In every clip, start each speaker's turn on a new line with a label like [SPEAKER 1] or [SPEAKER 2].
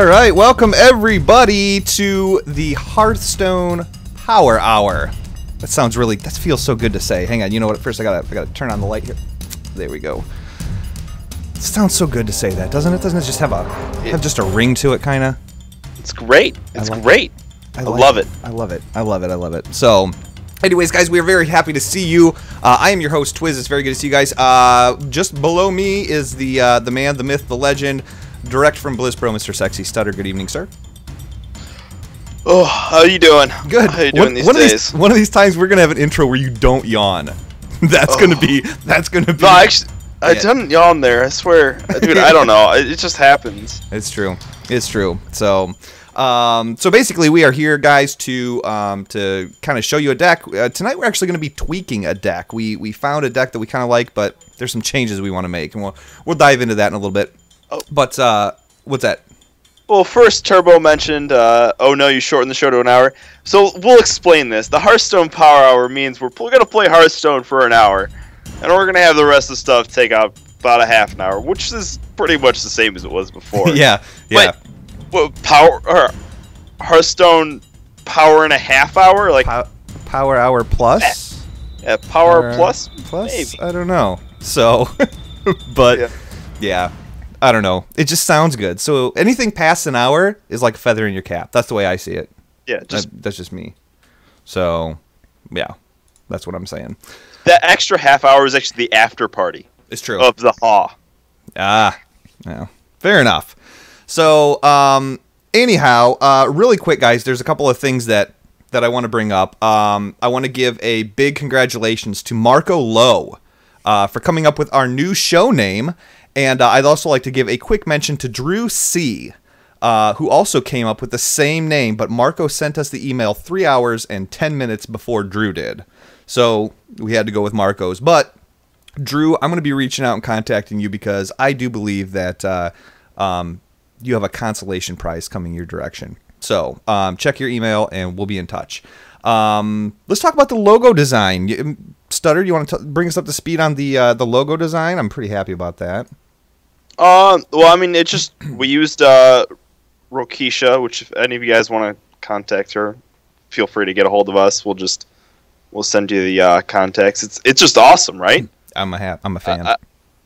[SPEAKER 1] All right, welcome everybody to the Hearthstone Power Hour. That sounds really, that feels so good to say. Hang on, you know what? First, I gotta turn on the light here. There we go. It sounds so good to say that, doesn't it? Doesn't it just have just a ring to it, kind of?
[SPEAKER 2] It's great. It's great. I love it.
[SPEAKER 1] I love it. I love it. I love it. So, anyways, guys, we are very happy to see you. I am your host, Twiz. It's very good to see you guys. Just below me is the man, the myth, the legend, direct from Blizzbro, Mr. Sexy Stutter. Good evening, sir.
[SPEAKER 2] Oh, how are you doing?
[SPEAKER 1] Good.
[SPEAKER 2] How are you doing these days?
[SPEAKER 1] One of these times, we're gonna have an intro where you don't yawn. That's gonna be.
[SPEAKER 2] No, actually, I didn't yawn there. I swear, dude. I don't know. It just happens.
[SPEAKER 1] It's true. It's true. So. So basically, we are here, guys, to kind of show you a deck. Tonight, we're actually going to be tweaking a deck. We found a deck that we kind of like, but there's some changes we want to make, and we'll dive into that in a little bit. Oh. But what's that?
[SPEAKER 2] Well, first, Turbo mentioned, oh no, you shortened the show to an hour. So we'll explain this. The Hearthstone Power Hour means we're going to play Hearthstone for an hour, and we're going to have the rest of the stuff take out about a half an hour, which is pretty much the same as it was before.
[SPEAKER 1] Yeah.
[SPEAKER 2] What, Hearthstone Power in a half hour, like
[SPEAKER 1] Power Hour Plus.
[SPEAKER 2] Yeah, Power Plus.
[SPEAKER 1] Maybe. I don't know. So, but yeah, I don't know. It just sounds good. So anything past an hour is like a feather in your cap. That's the way I see it.
[SPEAKER 2] Yeah,
[SPEAKER 1] that's just me. So, yeah, that's what I'm saying.
[SPEAKER 2] That extra half hour is actually the after party.
[SPEAKER 1] It's true.
[SPEAKER 2] Of the Haw.
[SPEAKER 1] Yeah, fair enough. So, anyhow, really quick, guys, there's a couple of things that I want to bring up. I want to give a big congratulations to Marco Lowe for coming up with our new show name. And I'd also like to give a quick mention to Drew C., who also came up with the same name, but Marco sent us the email 3 hours and 10 minutes before Drew did. So we had to go with Marco's. But, Drew, I'm going to be reaching out and contacting you because I do believe that you have a consolation prize coming your direction. So check your email and we'll be in touch. Let's talk about the logo design. Stutter, you want to bring us up to speed on the logo design? I'm pretty happy about that.
[SPEAKER 2] Well, I mean, it just we used Rokisha, which if any of you guys want to contact her, feel free to get a hold of us. We'll send you the contacts. It's just awesome, right?
[SPEAKER 1] I'm a fan.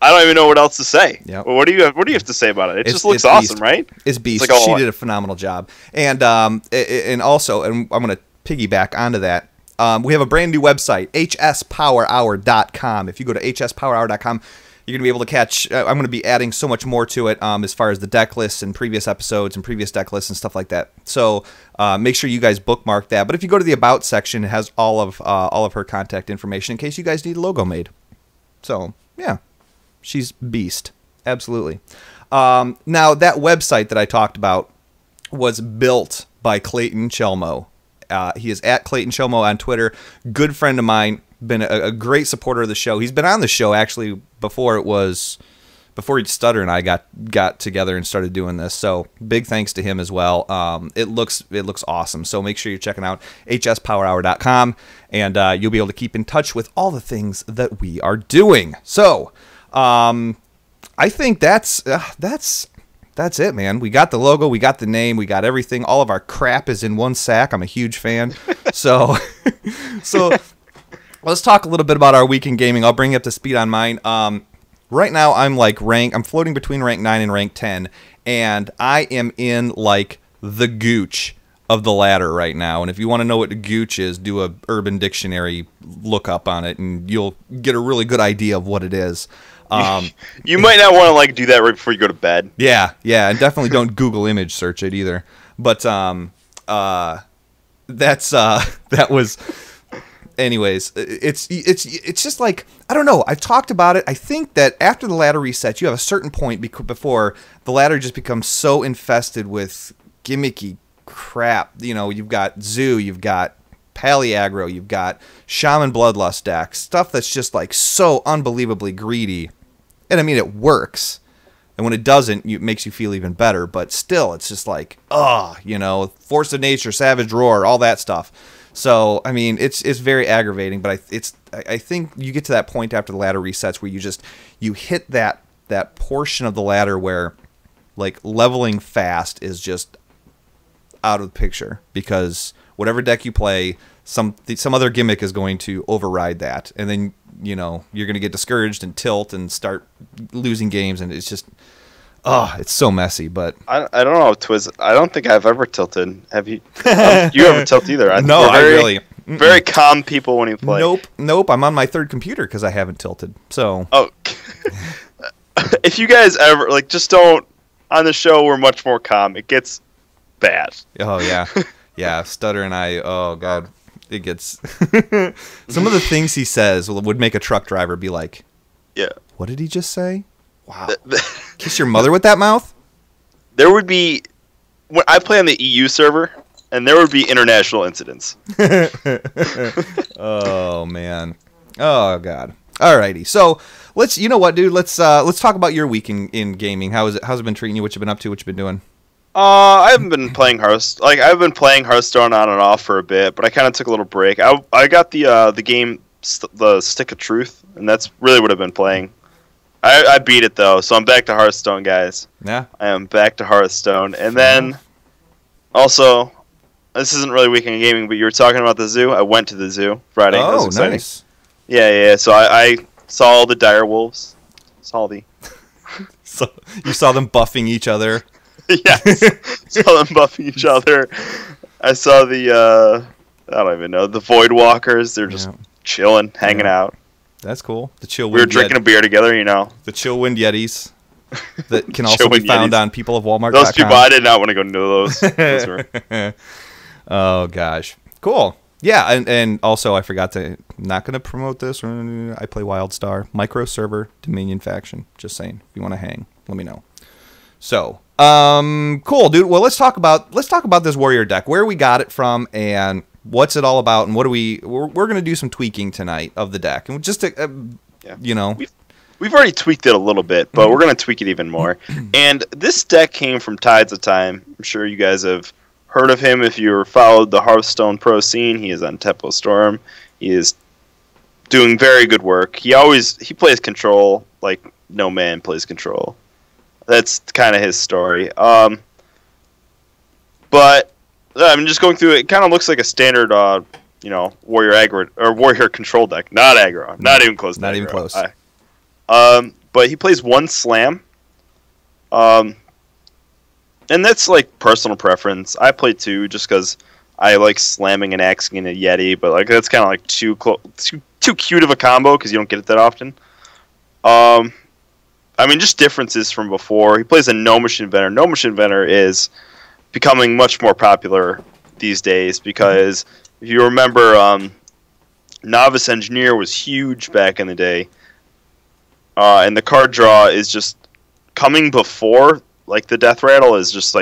[SPEAKER 2] I don't even know what else to say.
[SPEAKER 1] Yep.
[SPEAKER 2] Well, what do you have to say about it? It just looks awesome, right?
[SPEAKER 1] It's beast.
[SPEAKER 2] It's like,
[SPEAKER 1] she did a phenomenal job. And also, and I'm going to piggyback onto that. We have a brand new website, hspowerhour.com. If you go to hspowerhour.com, you're going to be able to catch. I'm going to be adding so much more to it as far as the deck lists and previous episodes and previous deck lists and stuff like that. So make sure you guys bookmark that. But if you go to the About section, it has all of her contact information in case you guys need a logo made. So yeah. She's beast. Absolutely. Now, that website that I talked about was built by Clayton Chelmo. He is at Clayton Chelmo on Twitter. Good friend of mine. Been a great supporter of the show. He's been on the show, actually, before Stutter and I got together and started doing this. So, big thanks to him as well. It looks awesome. So, make sure you're checking out hspowerhour.com, and you'll be able to keep in touch with all the things that we are doing. So, I think that's it, man. We got the logo, we got the name, we got everything. All of our crap is in one sack. I'm a huge fan. So let's talk a little bit about our week in gaming. I'll bring you up to speed on mine. Right now I'm floating between rank 9 and rank 10, and I am in like the gooch of the ladder right now. And if you want to know what the gooch is, do a Urban Dictionary lookup on it, and you'll get a really good idea of what it is.
[SPEAKER 2] You might not want to like do that right before you go to bed.
[SPEAKER 1] Yeah, and definitely don't Google image search it either. But that was, anyways. It's just like, I don't know. I've talked about it. I think that after the ladder resets, you have a certain point before the ladder just becomes so infested with gimmicky crap. You know, you've got Zoo, you've got Pally-Aggro, you've got Shaman Bloodlust decks, stuff that's just like so unbelievably greedy. And I mean, it works. And when it doesn't, it makes you feel even better. But still, it's just like, Force of Nature, Savage Roar, all that stuff. So, I mean, it's very aggravating. But I think you get to that point after the ladder resets where you hit that portion of the ladder where like leveling fast is just out of the picture because whatever deck you play, some other gimmick is going to override that, and then you're going to get discouraged and tilt and start losing games, and it's just it's so messy. But
[SPEAKER 2] I don't know, Twiz. I don't think I've ever tilted. Have you? You haven't tilted either.
[SPEAKER 1] No, I really
[SPEAKER 2] very calm people when you play.
[SPEAKER 1] Nope. I'm on my third computer because I haven't tilted. So
[SPEAKER 2] if you guys ever just don't on the show, we're much more calm. It gets bad.
[SPEAKER 1] Oh yeah, yeah. Stutter and I. Oh god, it gets. Some of the things he says would make a truck driver be like,
[SPEAKER 2] "Yeah,
[SPEAKER 1] what did he just say? Wow, kiss your mother with that mouth."
[SPEAKER 2] There would be when I play on the EU server, and there would be international incidents.
[SPEAKER 1] Oh man. Oh god. Alrighty. So let's. You know what, dude? Let's talk about your week in gaming. How's it been treating you? What you been up to? What you been doing?
[SPEAKER 2] I haven't been playing Hearthstone. I've been playing Hearthstone on and off for a bit, but I kind of took a little break. I got the game, the Stick of Truth, and that's really what I've been playing. I beat it though, so I'm back to Hearthstone, guys.
[SPEAKER 1] Yeah.
[SPEAKER 2] I am back to Hearthstone, and then also, this isn't really weekend gaming, but you were talking about the zoo. I went to the zoo Friday. That was exciting.
[SPEAKER 1] Nice.
[SPEAKER 2] Yeah. So I saw all the dire wolves. Saw the.
[SPEAKER 1] So you saw them buffing each other.
[SPEAKER 2] Yes, saw them buffing each other. I saw the I don't even know, the Void Walkers. They're just chilling, hanging out.
[SPEAKER 1] That's cool. The chill.
[SPEAKER 2] We were drinking a beer together, The
[SPEAKER 1] chill wind yetis that can also be found on peopleofwalmart.com.
[SPEAKER 2] Those people, I did not want to go into those.
[SPEAKER 1] Oh gosh, cool. Yeah, and also I forgot to not going to promote this. I play WildStar micro server Dominion faction. Just saying, if you want to hang, let me know. So, cool, dude. Well, let's talk about this warrior deck. Where we got it from, and what's it all about, and what we're going to do some tweaking tonight of the deck, and just to,
[SPEAKER 2] we've already tweaked it a little bit, but we're going to tweak it even more. And this deck came from Tides of Time. I'm sure you guys have heard of him if you've followed the Hearthstone pro scene. He is on Tempo Storm. He is doing very good work. He plays control like no man plays control. That's kind of his story. But I'm just going through it. It kind of looks like a standard, warrior aggro or warrior control deck. Not aggro. Not even close.
[SPEAKER 1] Not even close.
[SPEAKER 2] But he plays one slam. And that's like personal preference. I play two just because I like slamming and axing in a Yeti, but that's kind of like too cute of a combo because you don't get it that often. Just differences from before. He plays a Gnomish Inventor. Gnomish Inventor is becoming much more popular these days because if you remember, Novice Engineer was huge back in the day. And the card draw is just coming before, the Death Rattle is just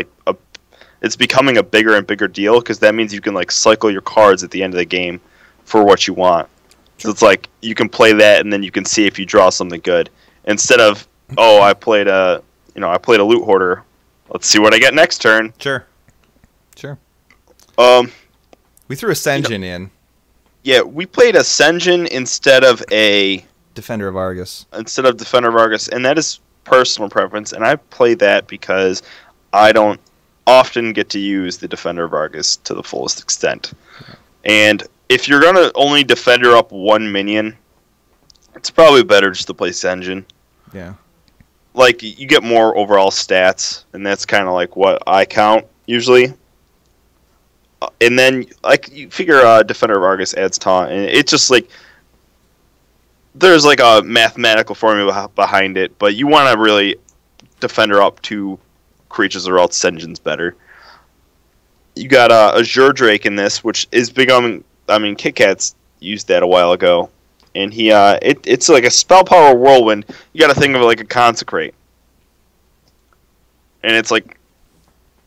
[SPEAKER 2] it's becoming a bigger and bigger deal because that means you can cycle your cards at the end of the game for what you want. So it's you can play that and then you can see if you draw something good instead of I played a Loot Hoarder. Let's see what I get next turn.
[SPEAKER 1] Sure. We threw a Senjin in.
[SPEAKER 2] Yeah, we played a Senjin instead of a
[SPEAKER 1] Defender of Argus.
[SPEAKER 2] and that is personal preference, and I play that because I don't often get to use the Defender of Argus to the fullest extent. And if you're going to only Defender up one minion, it's probably better just to play Senjin.
[SPEAKER 1] Yeah.
[SPEAKER 2] You get more overall stats, and that's kind of what I count usually. And then, you figure Defender of Argus adds taunt, and it's just there's a mathematical formula behind it, but you want to really Defender up two creatures or else Senjin's better. You got Azure Drake in this, which is becoming, Kit Kat's used that a while ago. And he, it's like a spell power whirlwind. You got to think of it like a Consecrate. And it's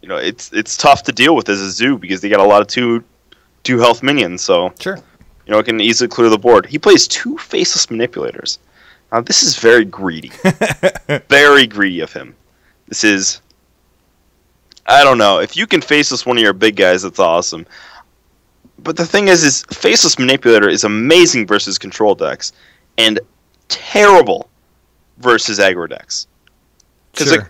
[SPEAKER 2] it's tough to deal with as a zoo because they got a lot of two health minions. So
[SPEAKER 1] sure,
[SPEAKER 2] it can easily clear the board. He plays two Faceless Manipulators. Now this is very greedy, very greedy of him. This is, I don't know, if you can Faceless one of your big guys, that's awesome. But the thing is Faceless Manipulator is amazing versus control decks, and terrible versus aggro decks. Because
[SPEAKER 1] sure.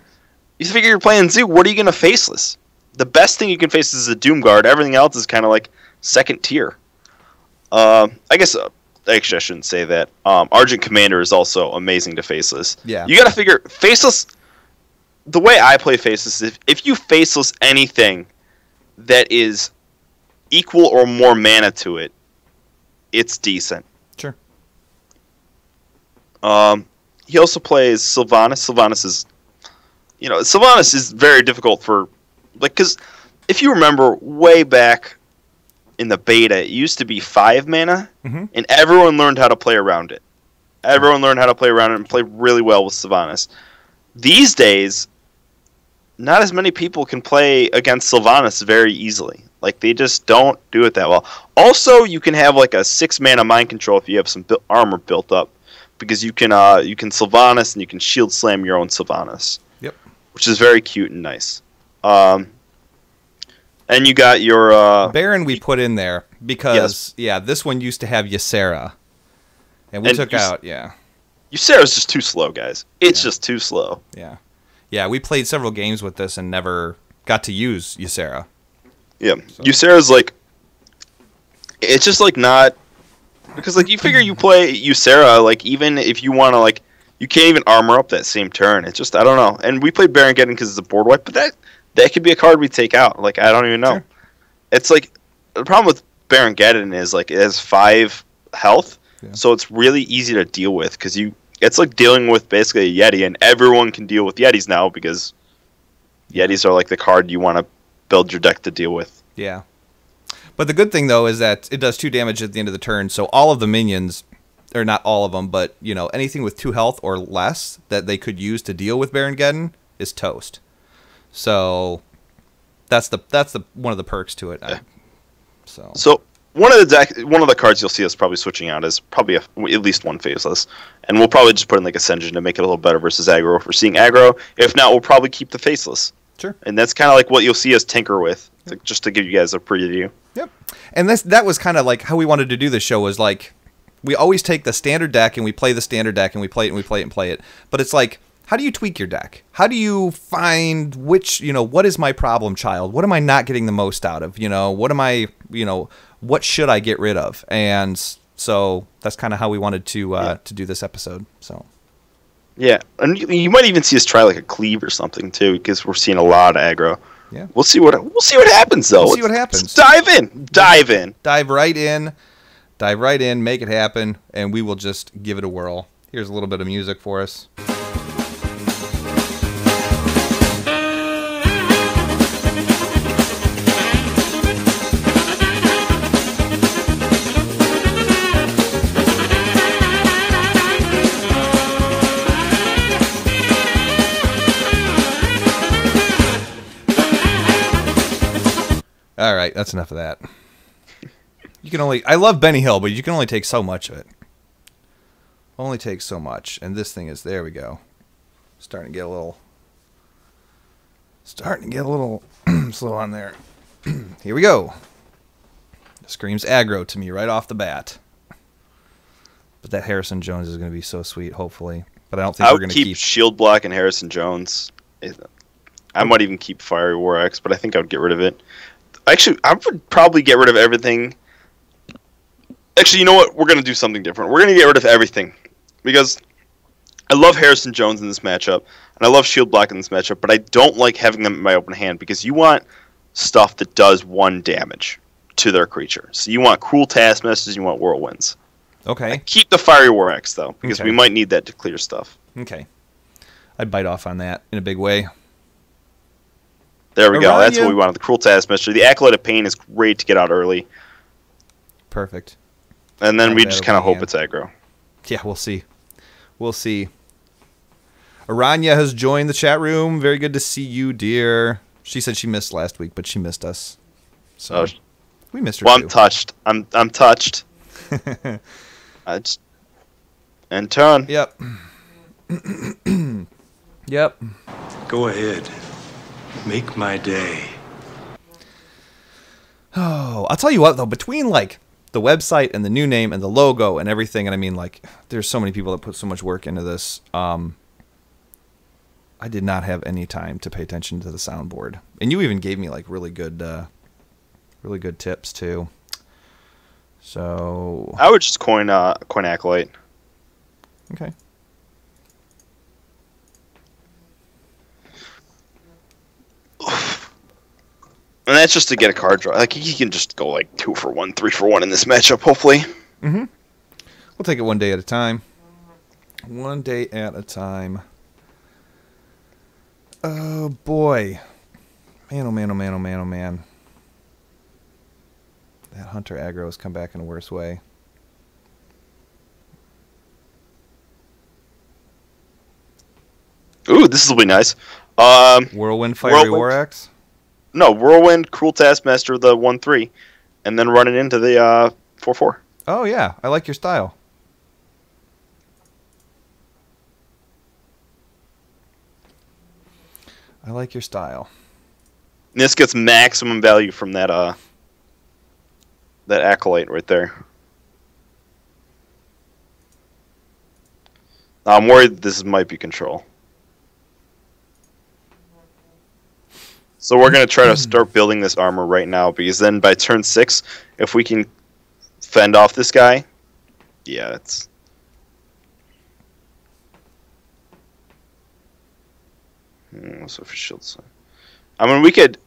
[SPEAKER 2] You figure you're playing Zoo. What are you going to faceless? The best thing you can face is a Doom Guard. Everything else is kind of like second tier. I guess actually I shouldn't say that. Argent Commander is also amazing to faceless.
[SPEAKER 1] Yeah.
[SPEAKER 2] You got to figure faceless. The way I play faceless is if you faceless anything that is equal or more mana to it, it's decent.
[SPEAKER 1] Sure.
[SPEAKER 2] He also plays Sylvanas. Sylvanas is very difficult for, because if you remember way back in the beta, it used to be 5 mana, and everyone learned how to play around it. Everyone learned how to play around it and play really well with Sylvanas. These days, not as many people can play against Sylvanas very easily. Like, they just don't do it that well. Also, you can have like a 6 mana mind control if you have some armor built up, because you can Sylvanas and you can shield slam your own Sylvanas.
[SPEAKER 1] Yep.
[SPEAKER 2] Which is very cute and nice. And you got your
[SPEAKER 1] Baron we put in there because this one used to have Ysera, and we took out
[SPEAKER 2] Ysera's just too slow, guys. It's just too slow.
[SPEAKER 1] Yeah. We played several games with this and never got to use Ysera.
[SPEAKER 2] Yeah, so. Ysera's like, it's just like not, because like you figure you play Ysera, like even if you want to, like, you can't even armor up that same turn. It's just, I don't know. And we played Baron Geddon because it's a board wipe, but that could be a card we take out. Like, I don't even know. Sure. It's like, the problem with Baron Geddon is like it has 5 health, so it's really easy to deal with because it's like dealing with basically a Yeti, and everyone can deal with Yetis now because Yetis are like the card you want to build your deck to deal with.
[SPEAKER 1] Yeah. But the good thing, though, is that it does 2 damage at the end of the turn, so all of the minions, or not all of them, but, anything with 2 health or less that they could use to deal with Baron Geddon is toast. So that's one of the perks to it.
[SPEAKER 2] Yeah. So one of the cards you'll see us probably switching out is probably at least one faceless, and we'll probably just put in like Ascension to make it a little better versus aggro if we're seeing aggro. If not, we'll probably keep the faceless.
[SPEAKER 1] Sure.
[SPEAKER 2] And that's kind of like what you'll see us tinker with, just to give you guys a preview.
[SPEAKER 1] Yep. And that was kind of like how we wanted to do this show, was like, we always take the standard deck and we play the standard deck and we play it and we play it and play it. But it's like, how do you tweak your deck? How do you find which, what is my problem child? What am I not getting the most out of? What am I, what should I get rid of? And so that's kind of how we wanted to do this episode. So.
[SPEAKER 2] Yeah, and you might even see us try like a cleave or something too, because we're seeing a lot of aggro.
[SPEAKER 1] Yeah,
[SPEAKER 2] we'll see what happens though.
[SPEAKER 1] We'll see what happens.
[SPEAKER 2] Let's dive in.
[SPEAKER 1] Dive right in. Make it happen, and we will just give it a whirl. Here's a little bit of music for us. All right, that's enough of that. I love Benny Hill, but you can only take so much of it. Only takes so much. And this thing is, there we go. Starting to get a little slow on there. Here we go. Screams aggro to me right off the bat. But that Harrison Jones is going to be so sweet, hopefully. But I don't think we're going to keep
[SPEAKER 2] Shield Block and Harrison Jones. I might even keep Fiery War X, but I think I would get rid of it. Actually, I would probably get rid of everything. Actually, you know what? We're going to do something different. We're going to get rid of everything. Because I love Harrison Jones in this matchup, and I love Shield Block in this matchup, but I don't like having them in my open hand, because you want stuff that does 1 damage to their creature. So you want Cruel Taskmasters, you want Whirlwinds.
[SPEAKER 1] Okay.
[SPEAKER 2] Keep the Fiery War X, though, because we might need that to clear stuff.
[SPEAKER 1] Okay. I'd bite off on that in a big way.
[SPEAKER 2] There we go. That's what we wanted. The Cruel Taskmaster. The Acolyte of Pain is great to get out early.
[SPEAKER 1] Perfect.
[SPEAKER 2] And then we just kind of hope it's aggro.
[SPEAKER 1] Yeah, we'll see. We'll see. Aranya has joined the chat room. Very good to see you, dear. She said she missed last week, but she missed us. So we missed her too.
[SPEAKER 2] I'm touched. I'm touched. And turn.
[SPEAKER 1] Yep. Yep.
[SPEAKER 3] Go ahead. Make my day.
[SPEAKER 1] Oh, I'll tell you what, though, between, like, the website and the new name and the logo and everything, and I mean, like, there's so many people that put so much work into this. I did not have any time to pay attention to the soundboard, and you even gave me like really good tips too. So
[SPEAKER 2] I would just coin Acolyte.
[SPEAKER 1] okay.
[SPEAKER 2] And that's just to get a card draw. Like, he can just go like 2 for 1, 3 for 1 in this matchup, hopefully.
[SPEAKER 1] Mm-hmm. We'll take it one day at a time. One day at a time. Oh, boy. Man, oh, man, oh, man, oh, man, oh, man. That Hunter aggro has come back in a worse way.
[SPEAKER 2] Ooh, this will be nice.
[SPEAKER 1] Whirlwind, Fiery War Axe?
[SPEAKER 2] No, Whirlwind, Cruel Taskmaster, the 1/3, and then run it into the 4/4.
[SPEAKER 1] Oh, yeah. I like your style. I like your style.
[SPEAKER 2] And this gets maximum value from that that Acolyte right there. I'm worried this might be control. So we're going to try to start building this armor right now, because then by turn 6, if we can fend off this guy, yeah, it's... So for shields, I mean, we could...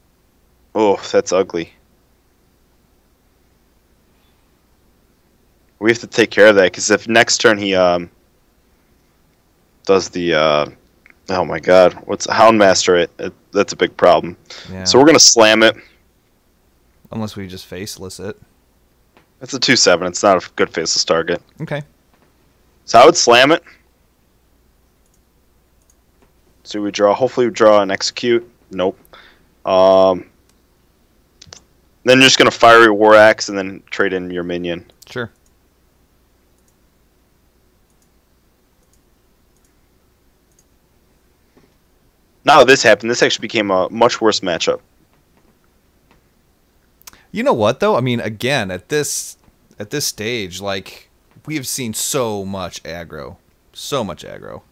[SPEAKER 2] Oh, that's ugly. We have to take care of that, because if next turn he does the... oh my god, what's Houndmaster it? That's a big problem.
[SPEAKER 1] Yeah.
[SPEAKER 2] So we're going to slam it.
[SPEAKER 1] Unless we just faceless it.
[SPEAKER 2] It's a 2/7. It's not a good faceless target.
[SPEAKER 1] Okay.
[SPEAKER 2] So I would slam it. So we draw. Hopefully we draw and execute. Nope. Then you're just going to Fiery War Axe and then trade in your minion.
[SPEAKER 1] Sure.
[SPEAKER 2] Now this happened. This actually became a much worse matchup.
[SPEAKER 1] You know what, though? I mean, again, at this stage, like, we have seen so much aggro. So much aggro.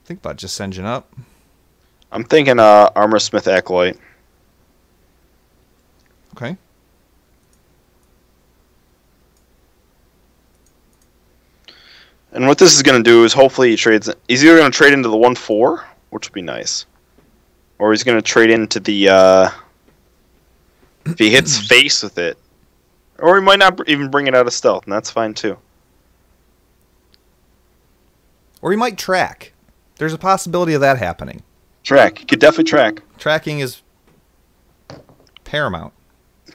[SPEAKER 1] Think about just Senjin up.
[SPEAKER 2] I'm thinking Armor Smith Acolyte.
[SPEAKER 1] Okay.
[SPEAKER 2] And what this is going to do is hopefully he trades... He's either going to trade into the 1/4, which would be nice. Or he's going to trade into the... if he hits face with it. Or he might not even bring it out of stealth, and that's fine too.
[SPEAKER 1] Or he might track. There's a possibility of that happening.
[SPEAKER 2] Track. He could definitely track.
[SPEAKER 1] Tracking is paramount.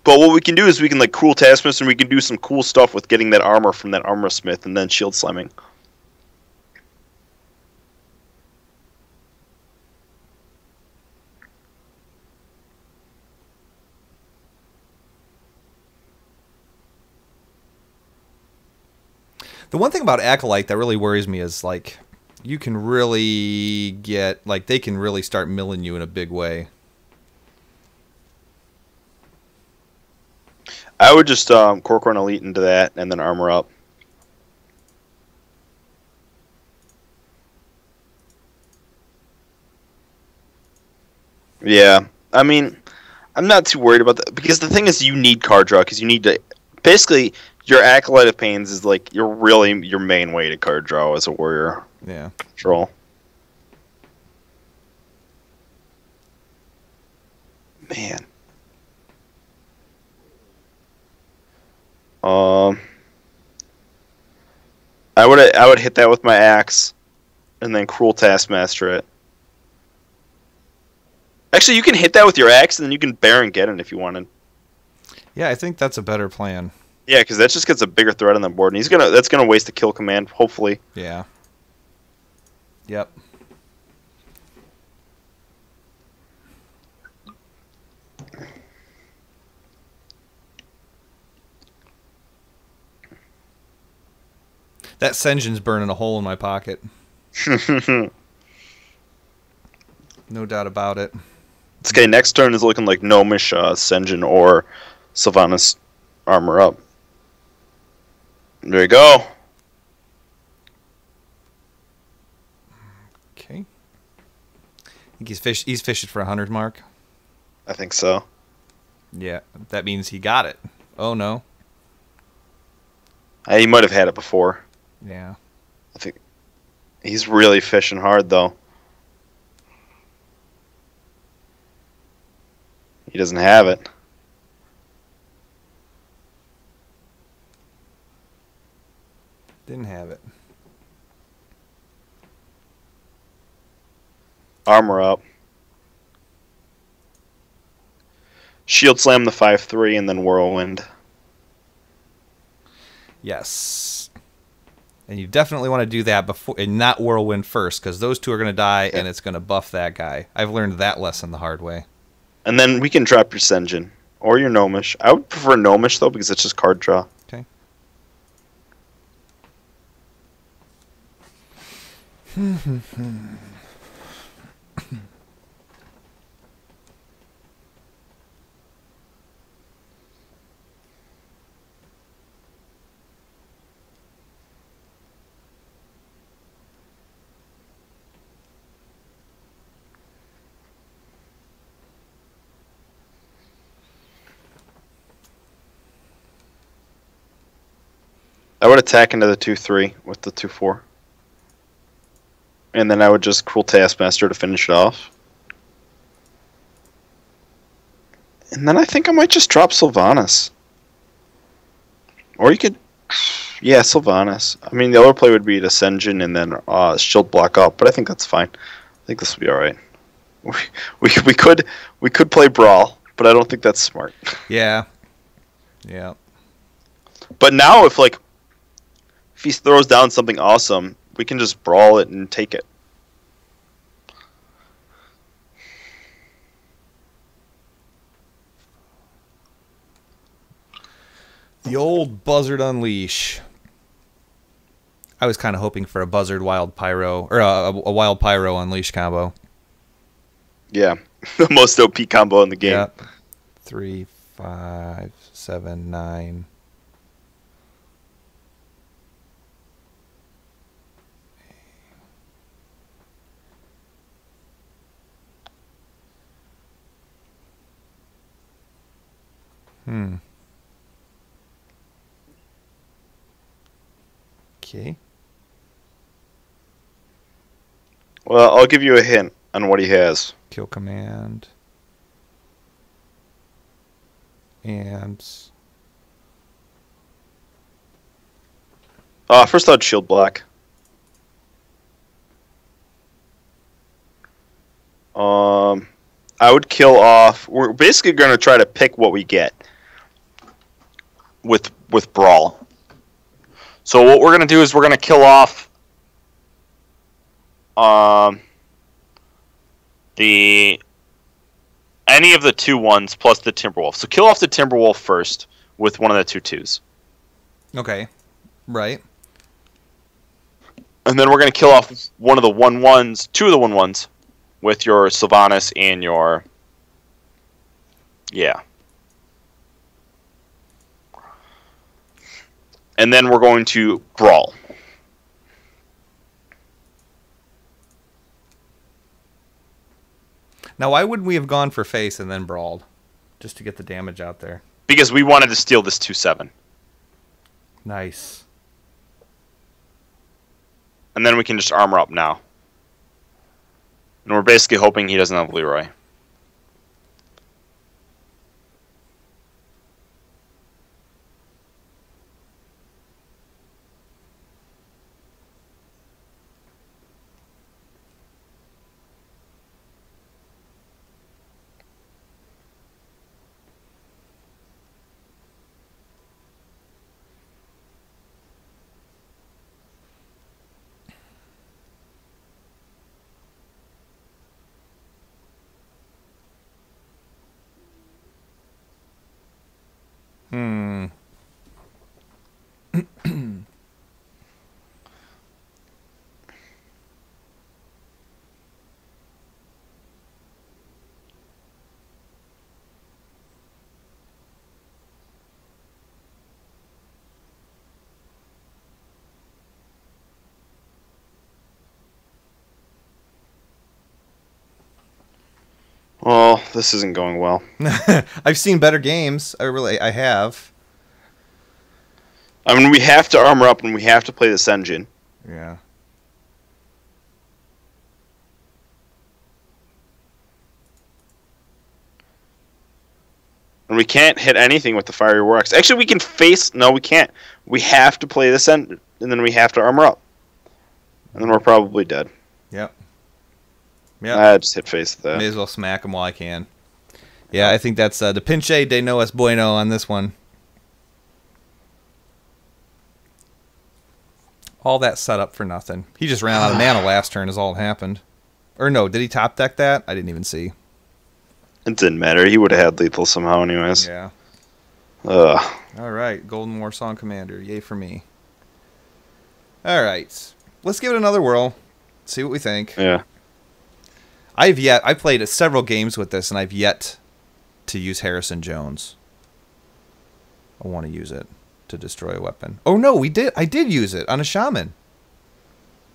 [SPEAKER 2] But what we can do is we can like Cruel Taskmaster, and we can do some cool stuff with getting that armor from that Armor Smith and then shield slamming.
[SPEAKER 1] The one thing about Acolyte that really worries me is, like, you can really get... Like, they can really start milling you in a big way.
[SPEAKER 2] I would just Corcoran Elite into that and then armor up. Yeah, I mean, I'm not too worried about that, because the thing is you need card draw, because you need to... Basically, your Acolyte of Pains is like your main way to card draw as a warrior.
[SPEAKER 1] Yeah.
[SPEAKER 2] Control. Man. I would hit that with my axe, and then Cruel Taskmaster it. Actually, you can hit that with your axe, and then you can Baron Geddon if you wanted.
[SPEAKER 1] Yeah, I think that's a better plan.
[SPEAKER 2] Yeah, because that just gets a bigger threat on the board, and that's gonna waste a kill command, hopefully.
[SPEAKER 1] Yeah. Yep. That Senjin's burning a hole in my pocket. No doubt about it.
[SPEAKER 2] Okay, next turn is looking like Gnomish, Senjin, or Sylvanas armor up. There you go.
[SPEAKER 1] Okay. I think he's fishing for 100 mark.
[SPEAKER 2] I think so.
[SPEAKER 1] Yeah, that means he got it. Oh no.
[SPEAKER 2] He might have had it before.
[SPEAKER 1] Yeah.
[SPEAKER 2] I think he's really fishing hard though. He doesn't have it.
[SPEAKER 1] Didn't have it.
[SPEAKER 2] Armor up. Shield slam the 5/3 and then whirlwind.
[SPEAKER 1] Yes. And you definitely want to do that before and not whirlwind first, because those two are going to die and it's going to buff that guy. I've learned that lesson the hard way.
[SPEAKER 2] And then we can drop your Senjin or your Gnomish. I would prefer Gnomish though because it's just card draw.
[SPEAKER 1] Okay.
[SPEAKER 2] I would attack into the 2/3 with the 2/4. And then I would just Cruel Taskmaster to finish it off. And then I think I might just drop Sylvanas. Or you could... Yeah, Sylvanas. I mean, the other play would be to Senjin and then shield block up, but I think that's fine. I think this will be alright. We could play Brawl, but I don't think that's smart.
[SPEAKER 1] Yeah. Yeah.
[SPEAKER 2] But now if he throws down something awesome, we can just Brawl it and take it.
[SPEAKER 1] The old Buzzard Unleash. I was kind of hoping for a Buzzard Wild Pyro, or a Wild Pyro Unleash combo.
[SPEAKER 2] Yeah, the most OP combo in the game.
[SPEAKER 1] Yeah. 3, 5, 7, 9. Okay.
[SPEAKER 2] Well, I'll give you a hint on what he has.
[SPEAKER 1] Kill command. And
[SPEAKER 2] First I'd shield block. I would kill off. We're basically going to try to pick what we get with Brawl. So what we're going to do is we're going to kill off any of the 2/1s plus the Timberwolf. So kill off the Timberwolf first with one of the 2/2s.
[SPEAKER 1] okay. Right.
[SPEAKER 2] And then we're going to kill off one of the 1/1s, two of the 1/1s with your Sylvanas and your... Yeah. And then we're going to Brawl.
[SPEAKER 1] Now, why wouldn't we have gone for face and then brawled? Just to get the damage out there.
[SPEAKER 2] Because we wanted to steal this 2/7.
[SPEAKER 1] Nice.
[SPEAKER 2] And then we can just armor up now. And we're basically hoping he doesn't have Leroy. This isn't going well.
[SPEAKER 1] I've seen better games. I have.
[SPEAKER 2] I mean, we have to armor up and we have to play this engine.
[SPEAKER 1] Yeah.
[SPEAKER 2] And we can't hit anything with the fiery works. Actually, we can face... No, we can't. We have to play this engine, and then we have to armor up. And then we're probably dead.
[SPEAKER 1] Yep. Yep.
[SPEAKER 2] I just hit face with that.
[SPEAKER 1] May as well smack them while I can. Yeah, I think that's the pinche de no es bueno on this one. All that setup for nothing. He just ran out of mana last turn is all that happened. Or no, did he top deck that? I didn't even see.
[SPEAKER 2] It didn't matter. He would have had lethal somehow anyways.
[SPEAKER 1] Yeah.
[SPEAKER 2] Ugh.
[SPEAKER 1] All right, Golden War Song Commander. Yay for me. All right. Let's give it another whirl. See what we think.
[SPEAKER 2] Yeah.
[SPEAKER 1] I played several games with this, and I've yet to use Harrison Jones. I want to use it to destroy a weapon. Oh no, we did. I did use it on a Shaman.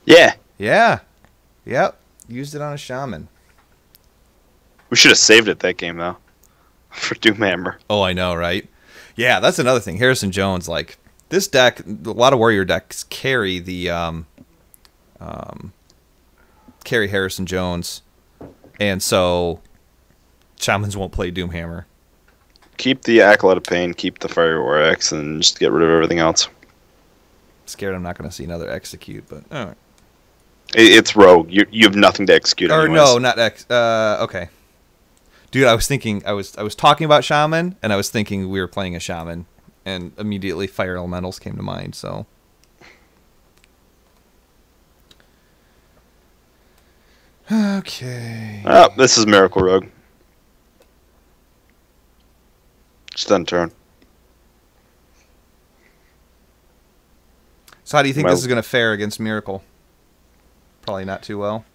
[SPEAKER 2] Yeah.
[SPEAKER 1] Yeah. Yep. Used it on a Shaman.
[SPEAKER 2] We should have saved it that game, though. For Doomhammer.
[SPEAKER 1] Oh, I know, right? Yeah, that's another thing. Harrison Jones, like, this deck, a lot of warrior decks carry the, carry Harrison Jones. And so, Shamans won't play Doomhammer.
[SPEAKER 2] Keep the Acolyte of Pain, keep the Fire War X, and just get rid of everything else.
[SPEAKER 1] Scared I'm not going to see another execute, but, all right.
[SPEAKER 2] It's rogue. You have nothing to execute
[SPEAKER 1] Or
[SPEAKER 2] anyways.
[SPEAKER 1] no, not okay. Dude, I was thinking, I was talking about Shaman, and I was thinking we were playing a Shaman, and immediately Fire Elementals came to mind, so. Okay.
[SPEAKER 2] Oh, this is Miracle Rogue. Just done turn.
[SPEAKER 1] So how do you think
[SPEAKER 2] Well-
[SPEAKER 1] this is going to fare against Miracle? Probably not too well.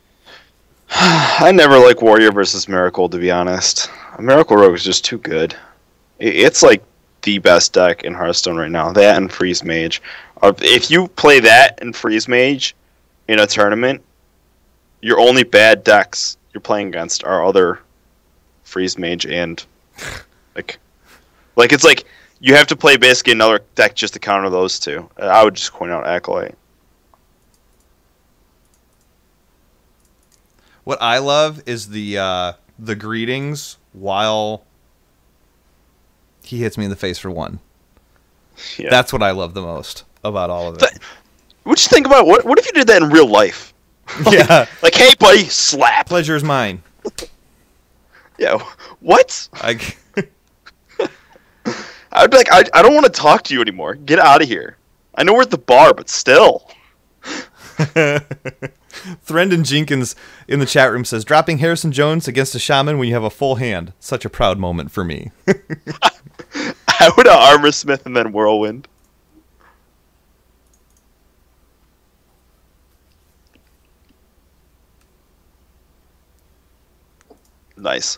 [SPEAKER 2] I never like Warrior versus Miracle, to be honest. Miracle Rogue is just too good. It's like the best deck in Hearthstone right now. That and Freeze Mage. If you play that and Freeze Mage in a tournament, your only bad decks you're playing against are other Freeze Mage and like it's like you have to play basically another deck just to counter those two. I would just point out Acolyte.
[SPEAKER 1] What I love is the greetings while he hits me in the face for one.
[SPEAKER 2] Yeah.
[SPEAKER 1] That's what I love the most about all of it.
[SPEAKER 2] What you think about what if you did that in real life?
[SPEAKER 1] Yeah.
[SPEAKER 2] Like, hey buddy, slap.
[SPEAKER 1] Pleasure is mine.
[SPEAKER 2] Yeah. What?
[SPEAKER 1] I
[SPEAKER 2] I'd be like, I don't want to talk to you anymore. Get out of here. I know we're at the bar, but still.
[SPEAKER 1] Threndon Jenkins in the chat room says, dropping Harrison Jones against a Shaman when you have a full hand. Such a proud moment for me.
[SPEAKER 2] I would have Armor Smith and then Whirlwind. Nice.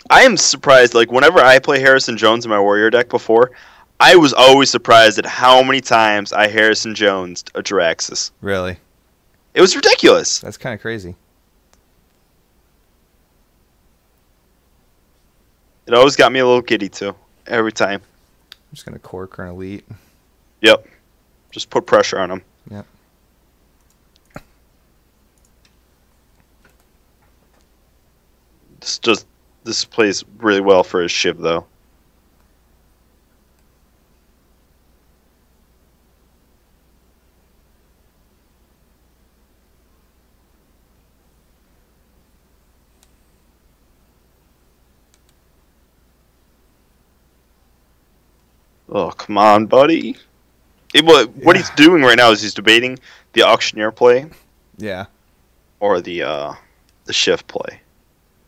[SPEAKER 2] I am surprised, like, whenever I play Harrison Jones in my Warrior deck before, I was always surprised at how many times I Harrison Jones'd a Jiraxis.
[SPEAKER 1] Really?
[SPEAKER 2] It was ridiculous.
[SPEAKER 1] That's kind of crazy.
[SPEAKER 2] It always got me a little giddy, too. Every time.
[SPEAKER 1] I'm just going to cork or an elite.
[SPEAKER 2] Yep. Just put pressure on him.
[SPEAKER 1] Yep.
[SPEAKER 2] This plays really well for his Shiv, though. Oh, come on, buddy. What he's doing right now is he's debating the Auctioneer play
[SPEAKER 1] Yeah.
[SPEAKER 2] or the Shiv play.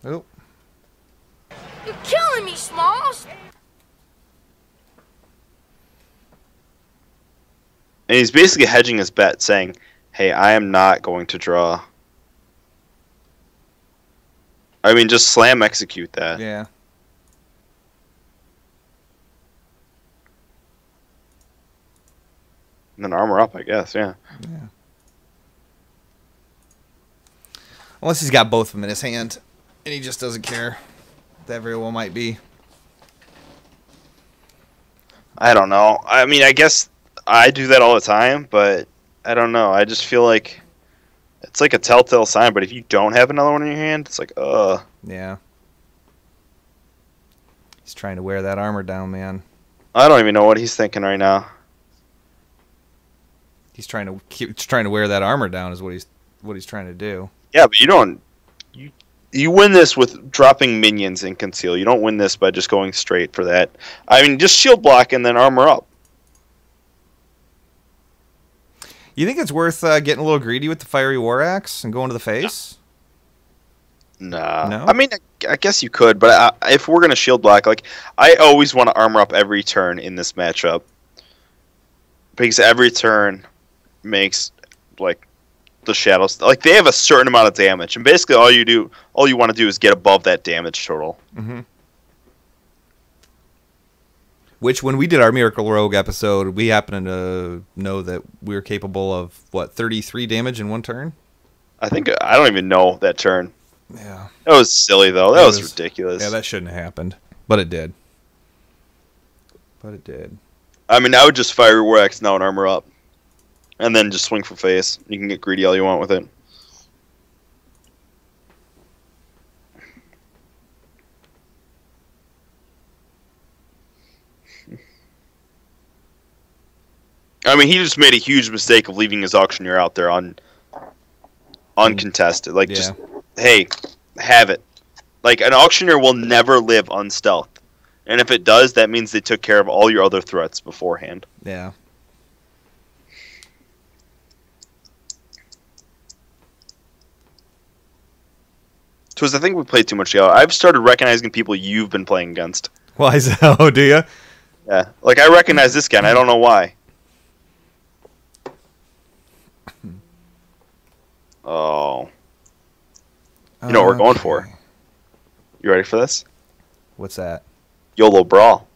[SPEAKER 1] Oh.
[SPEAKER 4] You're killing me, Smalls!
[SPEAKER 2] And he's basically hedging his bet, saying, hey, I am not going to draw. I mean, just slam execute that.
[SPEAKER 1] Yeah.
[SPEAKER 2] And then armor up, I guess, yeah.
[SPEAKER 1] Yeah. Unless he's got both of them in his hand, and he just doesn't care. That very well might be.
[SPEAKER 2] I don't know. I mean, I guess I do that all the time, but I don't know. I just feel like it's like a telltale sign, but if you don't have another one in your hand, it's like,
[SPEAKER 1] Yeah. He's trying to wear that armor down, man.
[SPEAKER 2] I don't even know what he's thinking right now.
[SPEAKER 1] He's trying to wear that armor down is what he's trying to do.
[SPEAKER 2] Yeah, but you win this with dropping minions and conceal. You don't win this by just going straight for that. I mean, just shield block and then armor up.
[SPEAKER 1] You think it's worth getting a little greedy with the fiery war axe and going to the face?
[SPEAKER 2] Nah.
[SPEAKER 1] No?
[SPEAKER 2] I mean, I guess you could, but if we're going to shield block, like, I always want to armor up every turn in this matchup. Because every turn makes, like, the shadows... Like, they have a certain amount of damage, and basically all you want to do is get above that damage total.
[SPEAKER 1] Mm-hmm. Which, when we did our Miracle Rogue episode, we happened to know that we were capable of, 33 damage in one turn?
[SPEAKER 2] I don't even know that turn.
[SPEAKER 1] Yeah.
[SPEAKER 2] That was silly, though. That was ridiculous.
[SPEAKER 1] Yeah, that shouldn't have happened. But it did.
[SPEAKER 2] I mean, I would just fire War Axe now and armor up. And then just swing for face. You can get greedy all you want with it. I mean, he just made a huge mistake of leaving his auctioneer out there uncontested. Like, just, hey, have it. Like, an auctioneer will never live unstealthed. And if it does, that means they took care of all your other threats beforehand.
[SPEAKER 1] Yeah.
[SPEAKER 2] Because I think we played too much together. I've started recognizing people you've been playing against.
[SPEAKER 1] Why is that? Oh, do you?
[SPEAKER 2] Yeah. Like, I recognize this guy, and I don't know why. Oh. You know what we're going for. You ready for this?
[SPEAKER 1] What's that?
[SPEAKER 2] YOLO Brawl.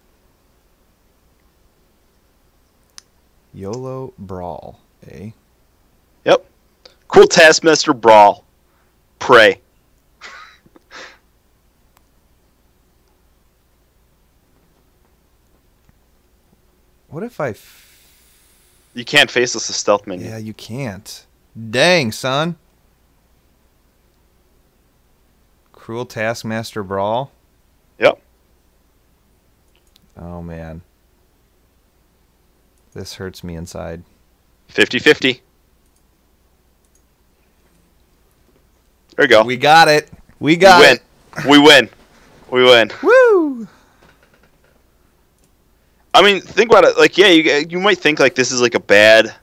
[SPEAKER 1] YOLO Brawl, eh?
[SPEAKER 2] Yep. Cool Taskmaster Brawl. Pray.
[SPEAKER 1] What if I...
[SPEAKER 2] You can't face us as stealth minion.
[SPEAKER 1] Yeah, you can't. Dang, son. Cruel Taskmaster Brawl?
[SPEAKER 2] Yep.
[SPEAKER 1] Oh, man. This hurts me inside.
[SPEAKER 2] 50-50. There we go.
[SPEAKER 1] We got it. We got it.
[SPEAKER 2] We win. We win.
[SPEAKER 1] Woo!
[SPEAKER 2] I mean, think about it. Like, yeah, you might think like this is like a bad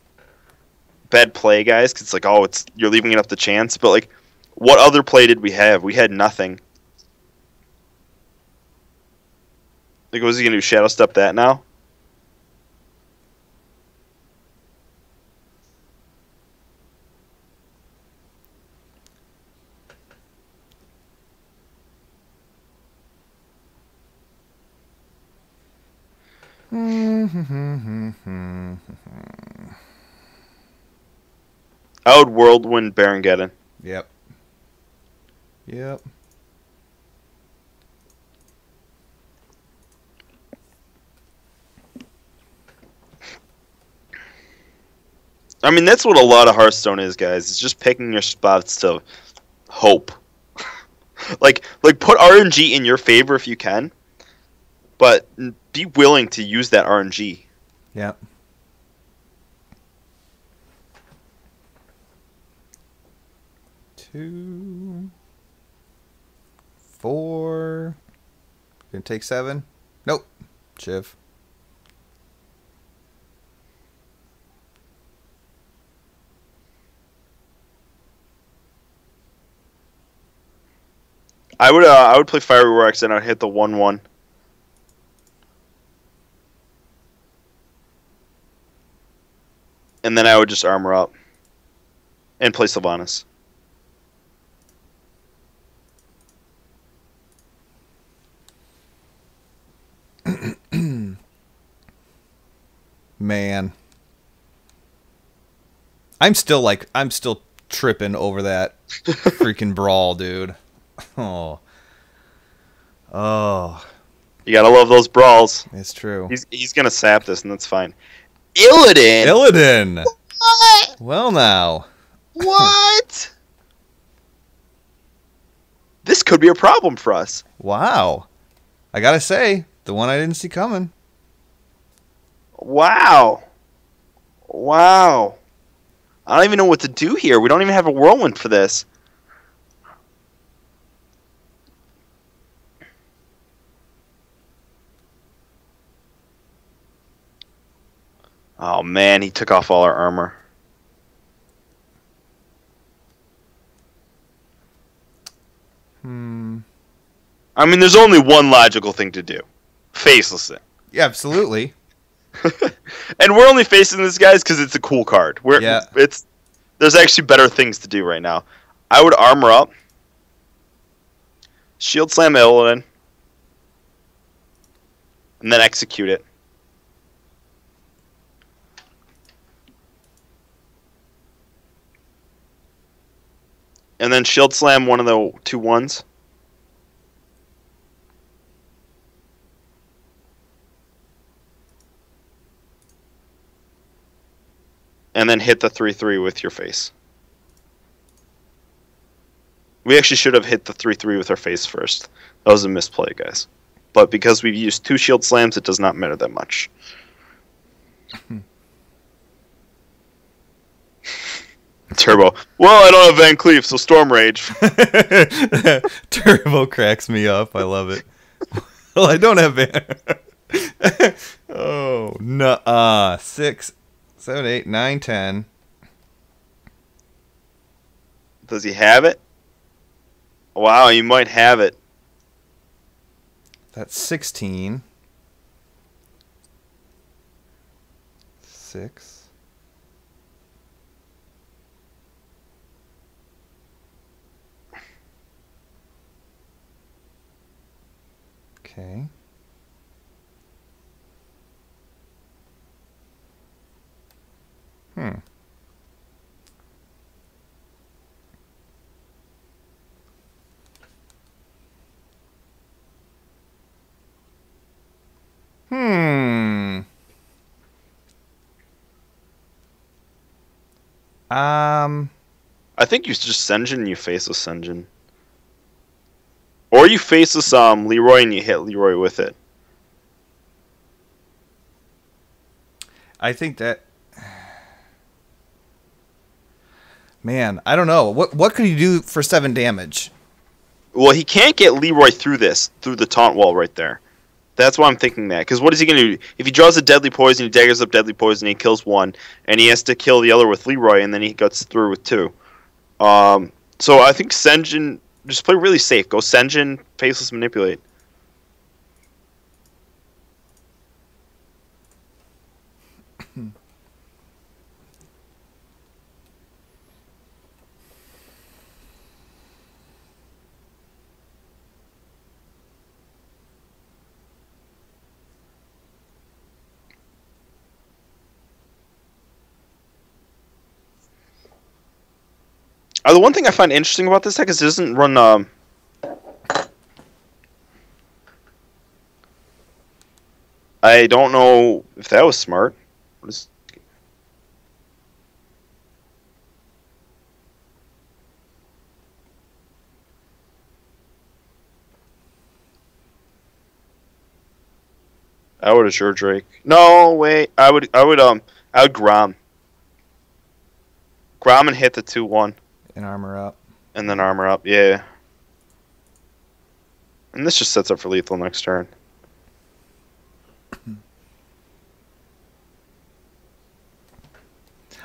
[SPEAKER 2] play, guys. Cause it's like, oh, you're leaving it up to chance. But like, what other play did we have? We had nothing. Like, was he gonna do Shadow Step that now? I would Whirlwind Barongeddon.
[SPEAKER 1] Yep. Yep.
[SPEAKER 2] I mean, that's what a lot of Hearthstone is, guys. It's just picking your spots to hope. like put RNG in your favor if you can, but be willing to use that RNG.
[SPEAKER 1] Yep. Two, 4. Gonna take 7. Nope. Shiv.
[SPEAKER 2] I would play Fireworks and I'd hit the 1/1. And then I would just armor up and play Sylvanas.
[SPEAKER 1] Man. I'm still tripping over that freaking brawl, dude. Oh.
[SPEAKER 2] You gotta love those brawls.
[SPEAKER 1] It's true.
[SPEAKER 2] He's gonna sap this, and that's fine. Illidan.
[SPEAKER 1] Illidan.
[SPEAKER 2] What?
[SPEAKER 1] Well, now.
[SPEAKER 2] What? This could be a problem for us.
[SPEAKER 1] Wow. I gotta say, the one I didn't see coming.
[SPEAKER 2] Wow. Wow. I don't even know what to do here. We don't even have a whirlwind for this. Oh man, he took off all our armor. I mean, there's only one logical thing to do. Faceless it.
[SPEAKER 1] Yeah, absolutely.
[SPEAKER 2] And we're only facing this, guys, because it's a cool card. There's actually better things to do right now. I would armor up. Shield slam Illidan. And then execute it. And then shield slam one of the 2/1s. And then hit the 3/3 with your face. We actually should have hit the 3/3 with our face first. That was a misplay, guys. But because we've used 2 shield slams, it does not matter that much. Turbo. Well, I don't have Van Cleef, so Storm Rage.
[SPEAKER 1] Turbo cracks me up. I love it. Well, I don't have Van. Oh, no. 6, 7, 8, 9, 10.
[SPEAKER 2] Does he have it? Wow, you might have it.
[SPEAKER 1] That's 16. 6. Okay. Hmm.
[SPEAKER 2] I think you just Senjin and you face a Senjin. Or you face this Leroy and you hit Leroy with it.
[SPEAKER 1] I think that... Man, I don't know. What could he do for 7 damage?
[SPEAKER 2] Well, he can't get Leroy through the taunt wall right there. That's why I'm thinking that. Because what is he going to do? If he draws a Deadly Poison, he daggers up Deadly Poison, he kills one, and he has to kill the other with Leroy, and then he gets through with 2. So I think Senjin... Just play really safe. Go Senjin, Faceless Manipulate. The one thing I find interesting about this deck is it doesn't run... I don't know if that was smart. I would assure Drake. No, wait. I would Grom. Grom and hit the 2/1.
[SPEAKER 1] And armor up.
[SPEAKER 2] And then armor up, yeah. And this just sets up for lethal next turn.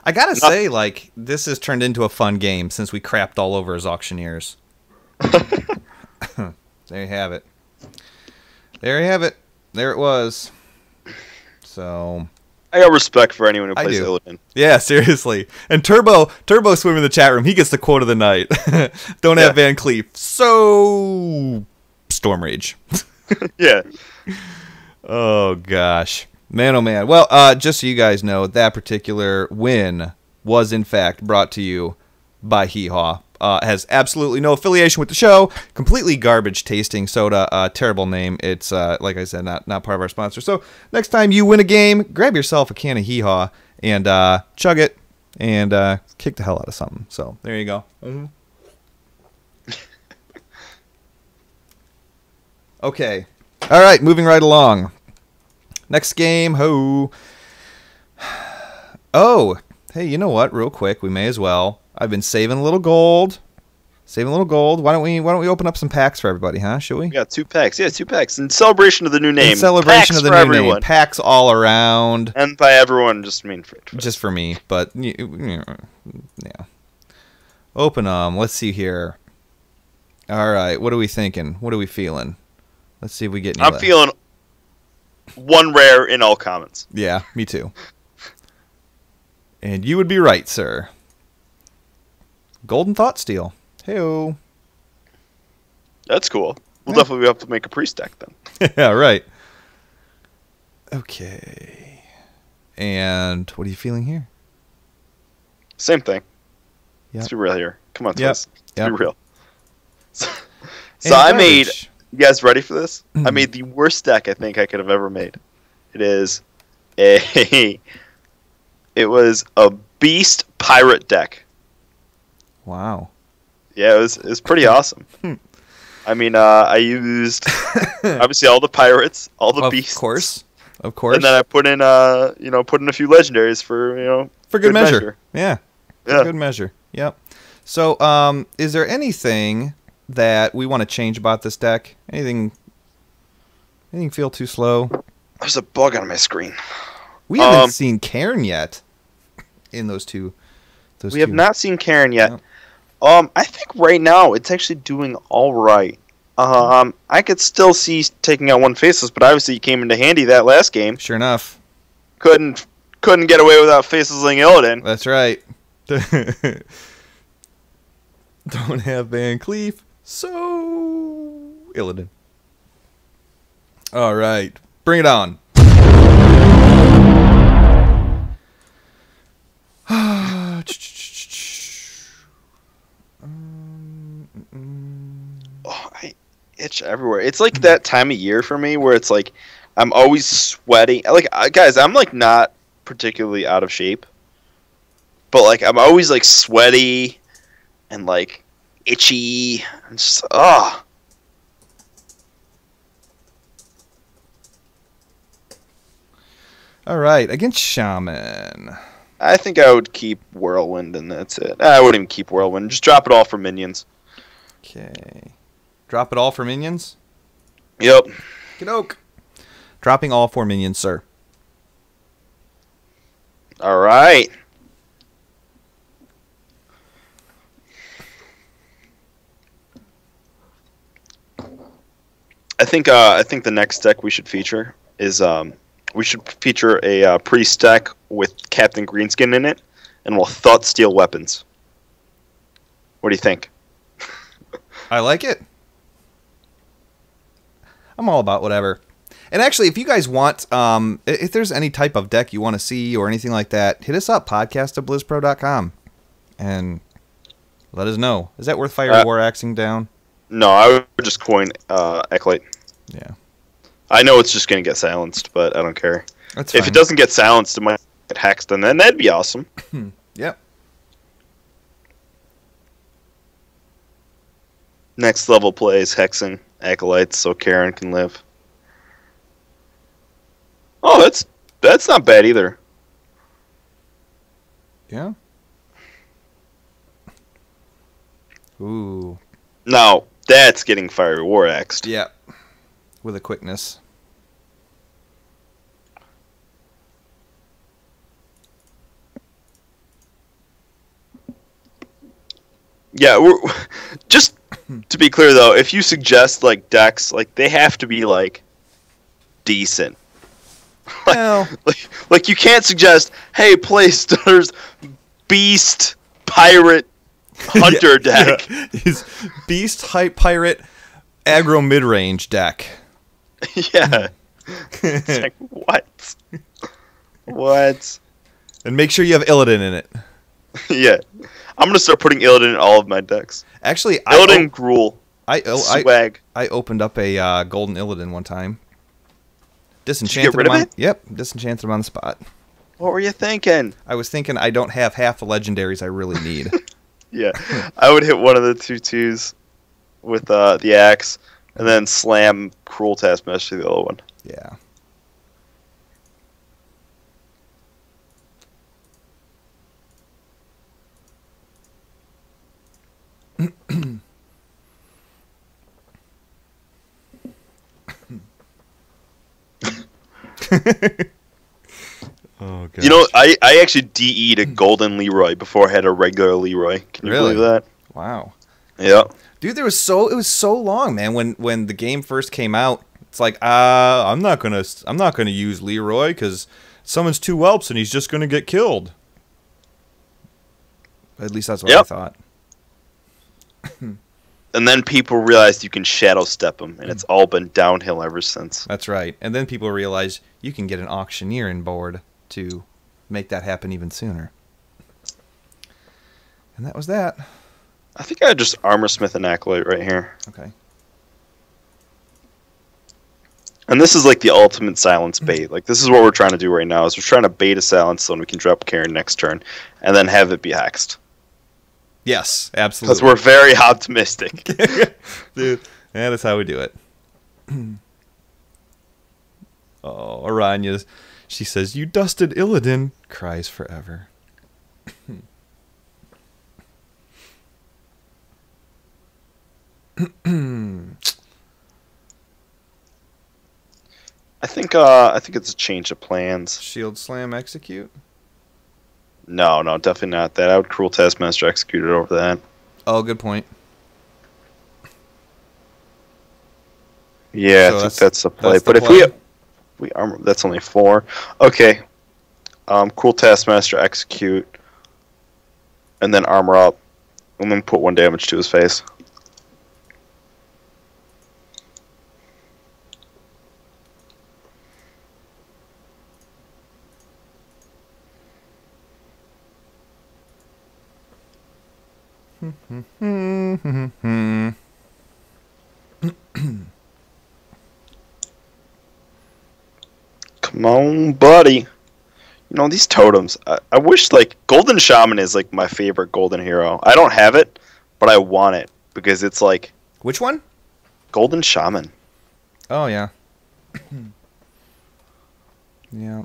[SPEAKER 1] I gotta say, like, this has turned into a fun game since we crapped all over his auctioneers. There you have it. There you have it. There it was. So...
[SPEAKER 2] I got respect for anyone who plays Illidan.
[SPEAKER 1] Yeah, seriously. And Turbo Swim in the chat room. He gets the quote of the night. Don't have Van Cleef. So Storm Rage.
[SPEAKER 2] Yeah.
[SPEAKER 1] Oh gosh, man, oh man. Well, just so you guys know, that particular win was in fact brought to you by Hee Haw. Has absolutely no affiliation with the show. Completely garbage tasting soda. Terrible name. It's like I said, not part of our sponsor. So next time you win a game, grab yourself a can of Hee Haw and chug it and kick the hell out of something. So there you go. Mm-hmm. Okay. All right, moving right along. Next game. Oh, hey, you know what? Real quick, we may as well. I've been saving a little gold. Why don't we open up some packs for everybody, huh? Should we?
[SPEAKER 2] We got 2 packs. Yeah, 2 packs. In celebration of the new name.
[SPEAKER 1] In celebration
[SPEAKER 2] Packs
[SPEAKER 1] of the
[SPEAKER 2] for
[SPEAKER 1] new
[SPEAKER 2] everyone.
[SPEAKER 1] name. Packs all around.
[SPEAKER 2] And by everyone, just mean for
[SPEAKER 1] Just for me, but yeah. Open them. Let's see here. All right, what are we thinking? What are we feeling? Let's see if we get any
[SPEAKER 2] I'm feeling 1 rare in all commons.
[SPEAKER 1] Yeah, me too. And you would be right, sir. Golden Thought Steel. Hey-o.
[SPEAKER 2] That's cool. We'll definitely have to make a pre-stack then.
[SPEAKER 1] Yeah, right. Okay. And what are you feeling here?
[SPEAKER 2] Same thing.
[SPEAKER 1] Yep.
[SPEAKER 2] Let's be real here. Come on,
[SPEAKER 1] Yep.
[SPEAKER 2] Let's be
[SPEAKER 1] Yep.
[SPEAKER 2] real. So
[SPEAKER 1] And
[SPEAKER 2] I made...
[SPEAKER 1] garbage.
[SPEAKER 2] You guys ready for this? I made the worst deck I think I could have ever made. It was a Beast Pirate deck.
[SPEAKER 1] Wow.
[SPEAKER 2] Yeah, it was pretty awesome. I mean, I used obviously all the pirates, all the beasts,
[SPEAKER 1] of course,
[SPEAKER 2] and then I put in a few legendaries for
[SPEAKER 1] for good measure. Yeah,
[SPEAKER 2] yeah,
[SPEAKER 1] for good measure. Yep. So, is there anything that we want to change about this deck? Anything feel too slow?
[SPEAKER 2] There's a bug on my screen.
[SPEAKER 1] We haven't seen Cairn yet. In those two.
[SPEAKER 2] We have not seen Karen yet.
[SPEAKER 1] No.
[SPEAKER 2] I think right now it's actually doing all right. I could still see taking out 1 faceless, but obviously you came into handy that last game.
[SPEAKER 1] Sure enough.
[SPEAKER 2] Couldn't get away without facelessing Illidan.
[SPEAKER 1] That's right. Don't have Van Cleef, so Illidan. All right, bring it on.
[SPEAKER 2] Oh, I itch everywhere. It's like that time of year for me where it's like I'm always sweating. Like guys, I'm like not particularly out of shape, but like I'm always like sweaty and like itchy. I'm just All
[SPEAKER 1] right, against Shaman.
[SPEAKER 2] I think I would keep Whirlwind and that's it. I wouldn't even keep Whirlwind. Just drop it all for minions.
[SPEAKER 1] Okay. Drop it all for minions?
[SPEAKER 2] Yep.
[SPEAKER 1] Okey-doke. Dropping all 4 minions, sir.
[SPEAKER 2] All right. I think the next deck we should feature is we should feature a priest deck with Captain Greenskin in it, and we'll thought steal weapons. What do you think?
[SPEAKER 1] I like it. I'm all about whatever. And actually, if you guys want, if there's any type of deck you want to see or anything like that, hit us up, podcast@blizzpro.com, and let us know. Is that worth Fire War axing down?
[SPEAKER 2] No, I would just coin Acolyte.
[SPEAKER 1] Yeah.
[SPEAKER 2] I know it's just going to get silenced, but I don't care.
[SPEAKER 1] That's fine.
[SPEAKER 2] If it doesn't get silenced, it might get hexed, and then that'd be awesome.
[SPEAKER 1] Yep.
[SPEAKER 2] Next level plays hexing Acolytes so Karen can live. Oh, that's not bad either.
[SPEAKER 1] Yeah. Ooh.
[SPEAKER 2] Now, that's getting Fiery War axed.
[SPEAKER 1] Yeah. With a quickness.
[SPEAKER 2] Yeah, just to be clear though, if you suggest like decks, like they have to be like decent.
[SPEAKER 1] Well,
[SPEAKER 2] like you can't suggest, hey, play Stunner's Beast Pirate Hunter deck.
[SPEAKER 1] Yeah. His Beast Hype Pirate aggro mid-range deck.
[SPEAKER 2] Yeah. It's like, what? What?
[SPEAKER 1] And make sure you have Illidan in it.
[SPEAKER 2] Yeah. I'm going to start putting Illidan in all of my decks.
[SPEAKER 1] Actually,
[SPEAKER 2] Illidan, Gruul, Swag.
[SPEAKER 1] I opened up a golden Illidan one time.
[SPEAKER 2] Disenchanted Did you get rid of it?
[SPEAKER 1] Yep, disenchanted him on the spot.
[SPEAKER 2] What were you thinking?
[SPEAKER 1] I was thinking I don't have half the legendaries I really need.
[SPEAKER 2] Yeah, I would hit one of the 2/2s with the axe, and then slam Cruel Taskmaster the other one.
[SPEAKER 1] Yeah. Oh, God.
[SPEAKER 2] You know, I actually DE'd a golden Leroy before I had a regular Leroy. Can you believe that?
[SPEAKER 1] Wow.
[SPEAKER 2] Yeah.
[SPEAKER 1] Dude, it was so long, man. When the game first came out, it's like, I'm not gonna use Leroy because someone's 2 whelps and he's just gonna get killed. At least that's what I thought.
[SPEAKER 2] And then people realized you can shadow step them, and it's all been downhill ever since.
[SPEAKER 1] That's right. And then people realized you can get an auctioneer in board to make that happen even sooner. And that was that.
[SPEAKER 2] I think I just Armor Smith and Acolyte right here.
[SPEAKER 1] Okay.
[SPEAKER 2] And this is like the ultimate silence bait. Like, this is what we're trying to do right now, is we're trying to bait a silence so we can drop Karen next turn, and then have it be hexed.
[SPEAKER 1] Yes, absolutely.
[SPEAKER 2] Because we're very optimistic.
[SPEAKER 1] Dude, that is how we do it. Oh, Aranya, she says, "You dusted Illidan," cries forever.
[SPEAKER 2] I think it's a change of plans.
[SPEAKER 1] Shield slam execute?
[SPEAKER 2] No, definitely not that. I would Cruel Taskmaster execute it over that.
[SPEAKER 1] Oh, good point.
[SPEAKER 2] Yeah, so I think that's the play. But if we armor, that's only 4. Okay. Cruel Taskmaster execute, and then armor up, and then put 1 damage to his face. Come on, buddy. You know, these totems, I wish, like, Golden Shaman is, like, my favorite golden hero. I don't have it, but I want it, because it's, like...
[SPEAKER 1] Which one?
[SPEAKER 2] Golden Shaman.
[SPEAKER 1] Oh, yeah. Yeah.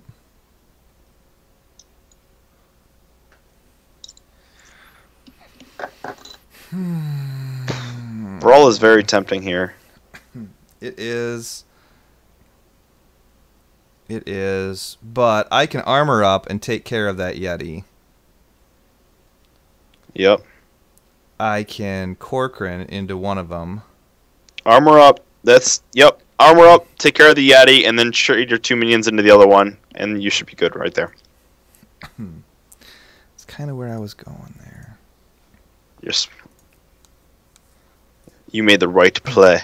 [SPEAKER 2] Brawl is very tempting here.
[SPEAKER 1] It is. It is. But I can armor up and take care of that Yeti.
[SPEAKER 2] Yep.
[SPEAKER 1] I can Corcoran into one of them.
[SPEAKER 2] Armor up. Yep. Armor up, take care of the Yeti, and then trade your 2 minions into the other one, and you should be good right there.
[SPEAKER 1] It's kind of where I was going there.
[SPEAKER 2] Yes. You made the right play.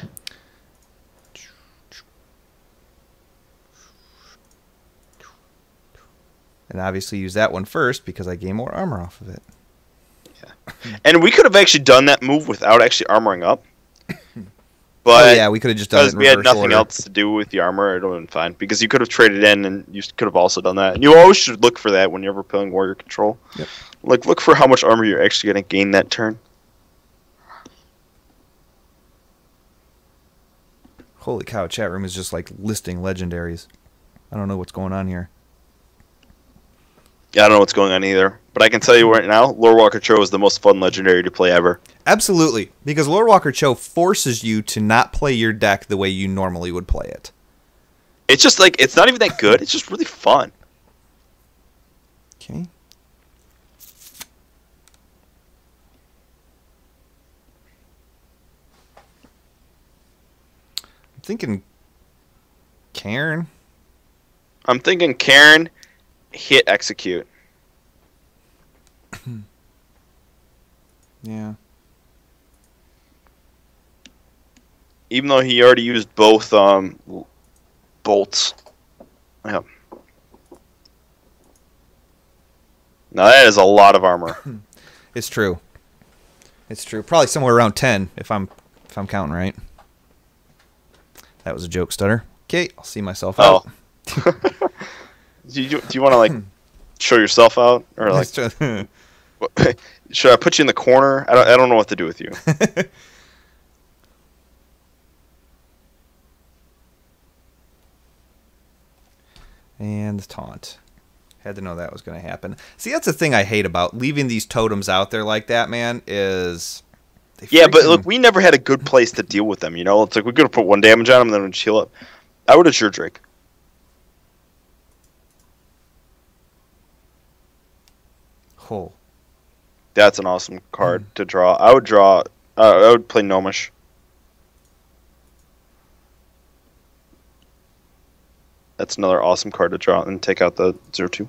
[SPEAKER 1] And obviously use that one first because I gain more armor off of it.
[SPEAKER 2] Yeah. And we could have actually done that move without actually armoring up. But
[SPEAKER 1] oh, yeah, we could have just done it in
[SPEAKER 2] we had nothing
[SPEAKER 1] order.
[SPEAKER 2] else to do with the armor. It would have been fine. Because you could have traded in, and you could have also done that. And you always should look for that when you're ever playing Warrior Control.
[SPEAKER 1] Yep.
[SPEAKER 2] Like, look for how much armor you're actually going to gain that turn.
[SPEAKER 1] Holy cow, chat room is just like listing legendaries. I don't know what's going on here.
[SPEAKER 2] Yeah, I don't know what's going on either. But I can tell you right now, Lore Walker Cho is the most fun legendary to play ever.
[SPEAKER 1] Absolutely. Because Lore Walker Cho forces you to not play your deck the way you normally would play it.
[SPEAKER 2] It's just like, it's not even that good. It's just really fun.
[SPEAKER 1] Okay. I'm thinking Karen.
[SPEAKER 2] I'm thinking Karen, hit execute.
[SPEAKER 1] Yeah.
[SPEAKER 2] Even though he already used both bolts. Yep. Now that is a lot of armor.
[SPEAKER 1] It's true. It's true. Probably somewhere around 10 if I'm counting right. That was a joke, Stutter. Okay, I'll see myself out.
[SPEAKER 2] Do you want to like show yourself out or like? Should I put you in the corner? I don't know what to do with you.
[SPEAKER 1] And the taunt. Had to know that was going to happen. See, that's the thing I hate about leaving these totems out there like that, man, is...
[SPEAKER 2] Yeah, but look, we never had a good place to deal with them, you know? It's like, we could have put 1 damage on them and then we'd heal up. I would have sure Drake.
[SPEAKER 1] Oh.
[SPEAKER 2] That's an awesome card to draw. I would play Gnomish. That's another awesome card to draw and take out the 0/2.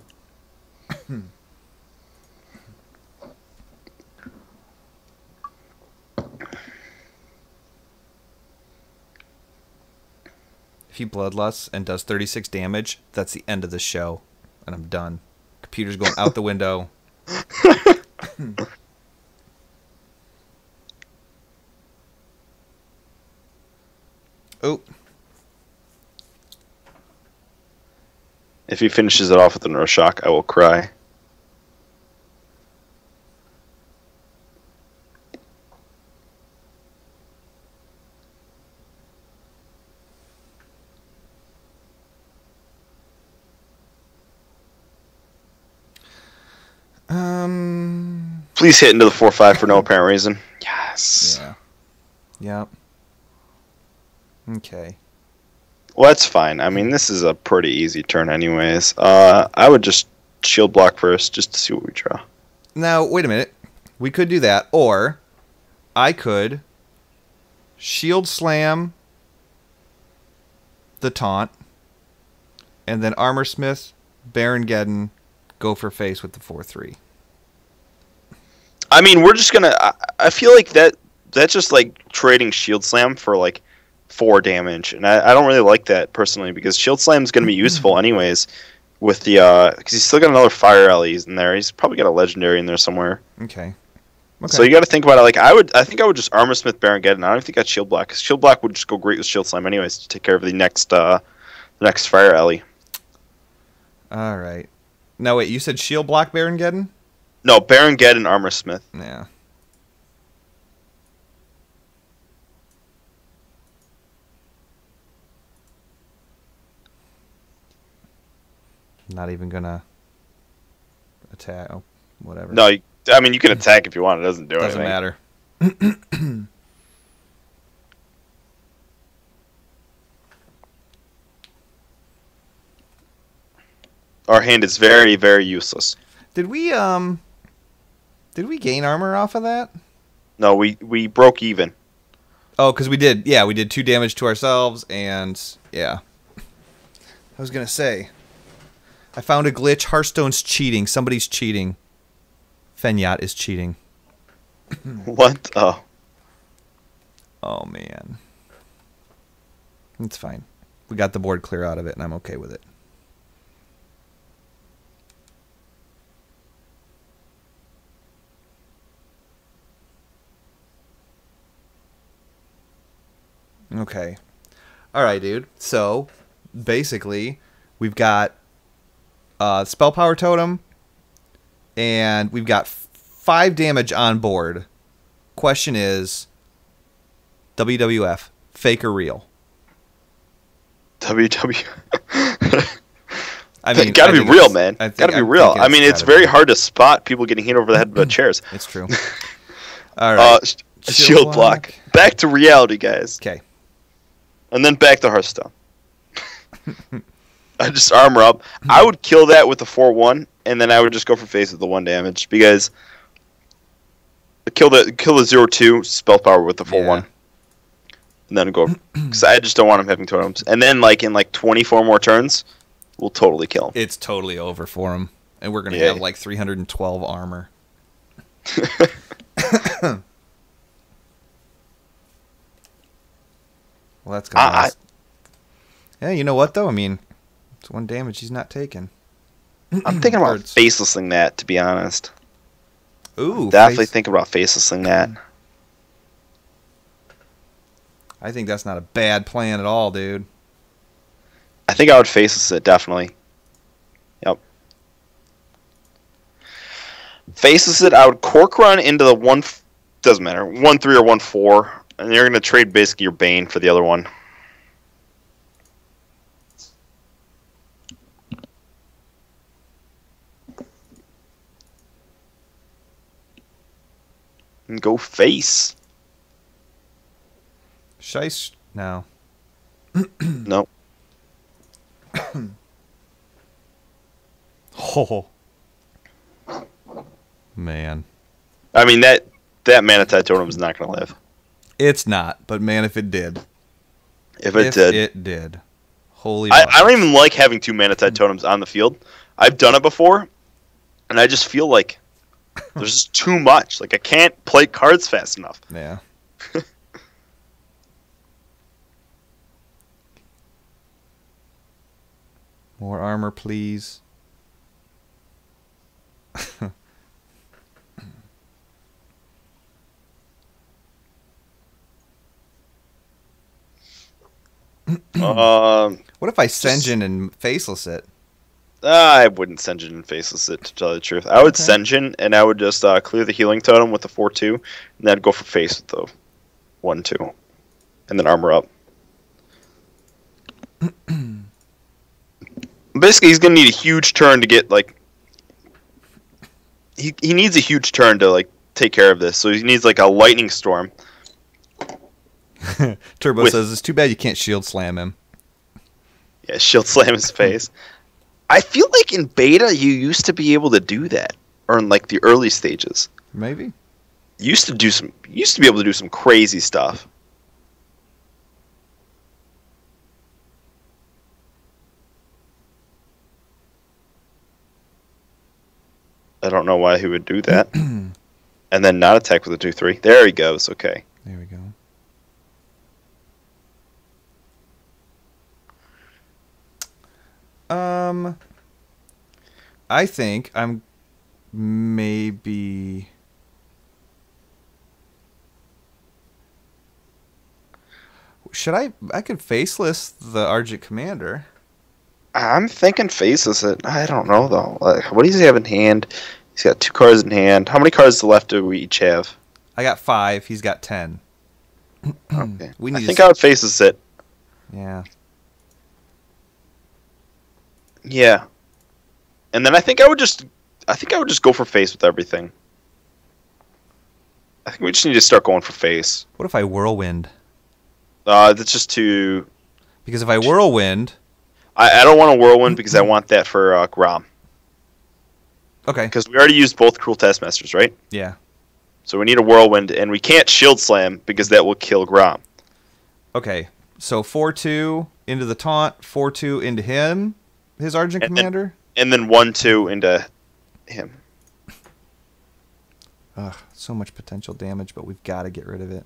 [SPEAKER 1] If he bloodlusts and does 36 damage, that's the end of the show. And I'm done. Computer's going out the window. Oh.
[SPEAKER 2] If he finishes it off with an Shock, I will cry. Please hit into the 4/5 for no apparent reason. Yes.
[SPEAKER 1] Yeah. Yep. Okay.
[SPEAKER 2] Well, that's fine. I mean, this is a pretty easy turn anyways. I would just shield block first just to see what we draw.
[SPEAKER 1] Now, wait a minute. We could do that, or I could shield slam the taunt, and then Armor Smith, Baron Geddon, go for face with the 4/3.
[SPEAKER 2] I mean, we're just gonna... I feel like that's just like trading shield slam for like 4 damage, and I don't really like that personally because shield slam is gonna be useful anyways with the because he's still got another fire alleys in there. He's probably got a legendary in there somewhere.
[SPEAKER 1] Okay.
[SPEAKER 2] So you got to think about it. Like I think I would just Armor Smith Baron Geddon. I don't think I'd shield block because shield block would just go great with shield slam anyways to take care of the next fire alley.
[SPEAKER 1] All right. Now wait, you said shield block Baron Geddon?
[SPEAKER 2] No, Baron Geddon, Armor Smith.
[SPEAKER 1] Yeah. Not even gonna attack. Oh, whatever.
[SPEAKER 2] No, I mean you can attack if you want. It doesn't do anything.
[SPEAKER 1] Doesn't matter.
[SPEAKER 2] Our hand is very, very useless.
[SPEAKER 1] Did we gain armor off of that?
[SPEAKER 2] No, we broke even.
[SPEAKER 1] Oh, because we did. Yeah, we did 2 damage to ourselves, and yeah. I was gonna say, I found a glitch. Hearthstone's cheating. Somebody's cheating. Fenyat is cheating.
[SPEAKER 2] What? Oh.
[SPEAKER 1] Oh man. It's fine. We got the board clear out of it, and I'm okay with it. Okay. Alright, dude. So, basically, we've got Spell Power Totem, and we've got 5 damage on board. Question is, WWF, fake or real?
[SPEAKER 2] WW.
[SPEAKER 1] I mean,
[SPEAKER 2] gotta be real, man. Gotta be real. I mean, it's very hard to spot people getting hit over the head by chairs.
[SPEAKER 1] It's true. All right.
[SPEAKER 2] Shield block. Back to reality, guys.
[SPEAKER 1] Okay.
[SPEAKER 2] And then back to Hearthstone. I just armor up. I would kill that with the 4/1, and then I would just go for face with the 1 damage because kill the 0/2 spell power with the 4/1, and then go because I just don't want him having totems. And then in 24 more turns, we'll totally kill him.
[SPEAKER 1] It's totally over for him, and we're gonna have 312 armor. Well, that's gonna. Yeah, you know what though? I mean, it's 1 damage he's not taking.
[SPEAKER 2] I'm thinking about
[SPEAKER 1] Birds.
[SPEAKER 2] facelessing that, to be honest.
[SPEAKER 1] Ooh,
[SPEAKER 2] Definitely thinking about facelessing that.
[SPEAKER 1] I think that's not a bad plan at all, dude.
[SPEAKER 2] I think I would faceless it, definitely. Yep. Faceless it, I would cork run into the one... Doesn't matter. 1-3 or 1-4. And you're going to trade basically your Bane for the other one. And go face.
[SPEAKER 1] Shice? No.
[SPEAKER 2] No.
[SPEAKER 1] Oh. Man.
[SPEAKER 2] I mean, that Manatide Totem is not going to live.
[SPEAKER 1] It's not, but man, if it did.
[SPEAKER 2] If it did.
[SPEAKER 1] It did. Holy
[SPEAKER 2] I don't even like having 2 Manatide Totems on the field. I've done it before, and I just feel like there's just too much. Like, I can't play cards fast enough.
[SPEAKER 1] Yeah. More armor, please. What if I Senjin and Faceless it?
[SPEAKER 2] I wouldn't Senjin and Faceless it, to tell you the truth. I would Senjin, and I would just clear the Healing Totem with the 4-2, and then I'd go for Face with the 1-2, and then armor up. Basically, he's going to need a huge turn to get, like... He needs a huge turn to, like, take care of this, so he needs, like, a Lightning Storm.
[SPEAKER 1] Turbo says, it's too bad you can't Shield Slam him.
[SPEAKER 2] Yeah, Shield Slam his face. I feel like in beta you used to be able to do that, or in like the early stages.
[SPEAKER 1] Maybe.
[SPEAKER 2] You used to be able to do some crazy stuff. I don't know why he would do that. And then not attack with a 2-3. There he goes. Okay.
[SPEAKER 1] There we go. I think I'm maybe... Should I could Faceless the Argent Commander.
[SPEAKER 2] I'm thinking Faceless it. I don't know, though. Like, what does he have in hand? He's got 2 cards in hand. How many cards left do we each have?
[SPEAKER 1] I got 5. He's got 10.
[SPEAKER 2] Okay.
[SPEAKER 1] We need
[SPEAKER 2] I think I would Faceless it.
[SPEAKER 1] Yeah.
[SPEAKER 2] Yeah. And then I think I would just go for face with everything. I think we just need to start going for face.
[SPEAKER 1] What if I Whirlwind?
[SPEAKER 2] That's just too...
[SPEAKER 1] Because if I Whirlwind...
[SPEAKER 2] I don't want a Whirlwind because I want that for Grom.
[SPEAKER 1] Okay.
[SPEAKER 2] Because we already used both Cruel Taskmasters, right?
[SPEAKER 1] Yeah.
[SPEAKER 2] So we need a Whirlwind, and we can't Shield Slam because that will kill Grom.
[SPEAKER 1] Okay. So 4-2 into the taunt, 4-2 into him, his Argent Commander?
[SPEAKER 2] And then 1-2 into him.
[SPEAKER 1] Ugh, so much potential damage, but we've got to get rid of it.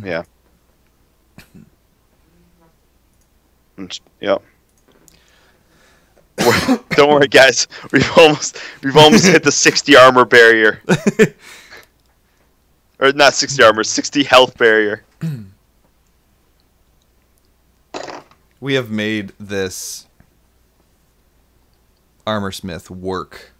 [SPEAKER 2] Yeah. Yep. Don't worry, guys. We've almost hit the 60 armor barrier. Or not 60 armor, 60 health barrier.
[SPEAKER 1] We have made this Armorsmith work.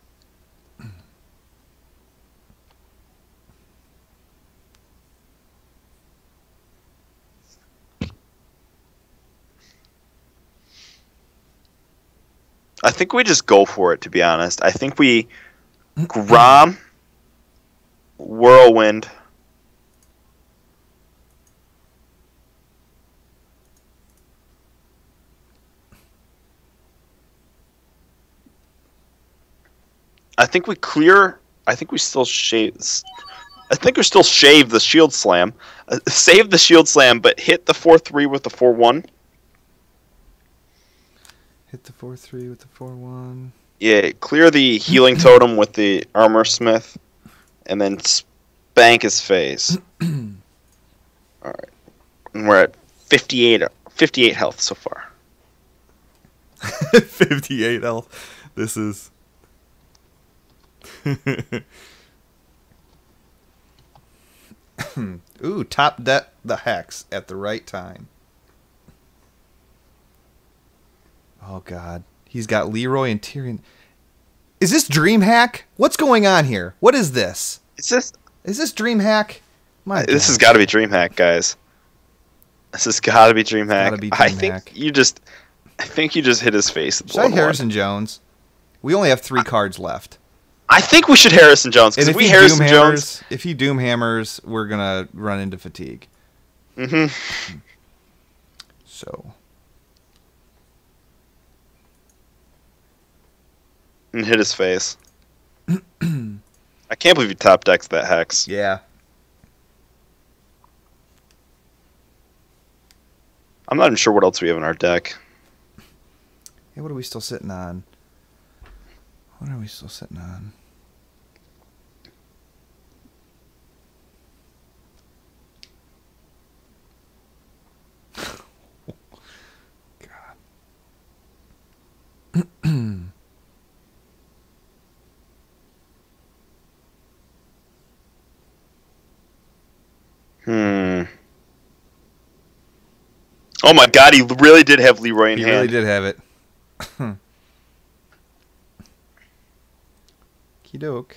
[SPEAKER 2] I think we just go for it, to be honest. I think we Grom, Whirlwind, I think we clear. I think we still shave. I think we still shave the Shield Slam, save the Shield Slam, but hit the 4-3 with the 4-1.
[SPEAKER 1] Hit the 4-3 with the 4-1.
[SPEAKER 2] Yeah, clear the Healing Totem with the Armorsmith, and then spank his face. All right, and we're at 58 health so far.
[SPEAKER 1] 58 health. This is... Ooh, top deck the Hex at the right time. Oh, God. He's got Leroy and Tyrion. Is this DreamHack? What's going on here? What is this?
[SPEAKER 2] Is this
[SPEAKER 1] DreamHack? My
[SPEAKER 2] This has
[SPEAKER 1] gosh.
[SPEAKER 2] got to be DreamHack, guys. This has got to be DreamHack.
[SPEAKER 1] gotta be
[SPEAKER 2] I
[SPEAKER 1] DreamHack.
[SPEAKER 2] think you just hit his face. With
[SPEAKER 1] Should I Harrison Jones? We only have 3 cards left.
[SPEAKER 2] I think we should Harrison Jones, because
[SPEAKER 1] And
[SPEAKER 2] if we
[SPEAKER 1] he
[SPEAKER 2] Harrison
[SPEAKER 1] doom
[SPEAKER 2] Jones,
[SPEAKER 1] hammers, if he doom hammers, we're gonna run into fatigue. So
[SPEAKER 2] and hit his face. I can't believe he top decks that Hex.
[SPEAKER 1] yeah,
[SPEAKER 2] I'm not even sure what else we have in our deck.
[SPEAKER 1] hey, what are we still sitting on? What are we still sitting on?
[SPEAKER 2] Oh my God, he really did have Leroy in
[SPEAKER 1] He
[SPEAKER 2] hand.
[SPEAKER 1] really did have it. Okey-doke.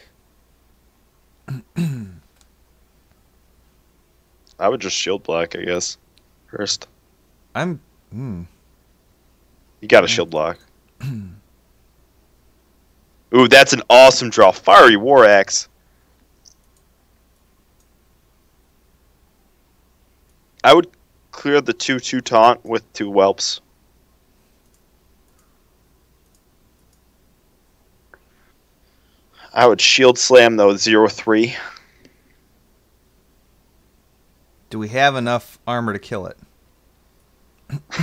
[SPEAKER 2] I would just shield block, I guess. First,
[SPEAKER 1] I'm.
[SPEAKER 2] you got to shield block. Ooh, that's an awesome draw. Fiery War Axe. I would clear the 2/2 taunt with 2 whelps. I would shield slam though 0/3.
[SPEAKER 1] Do we have enough armor to kill it?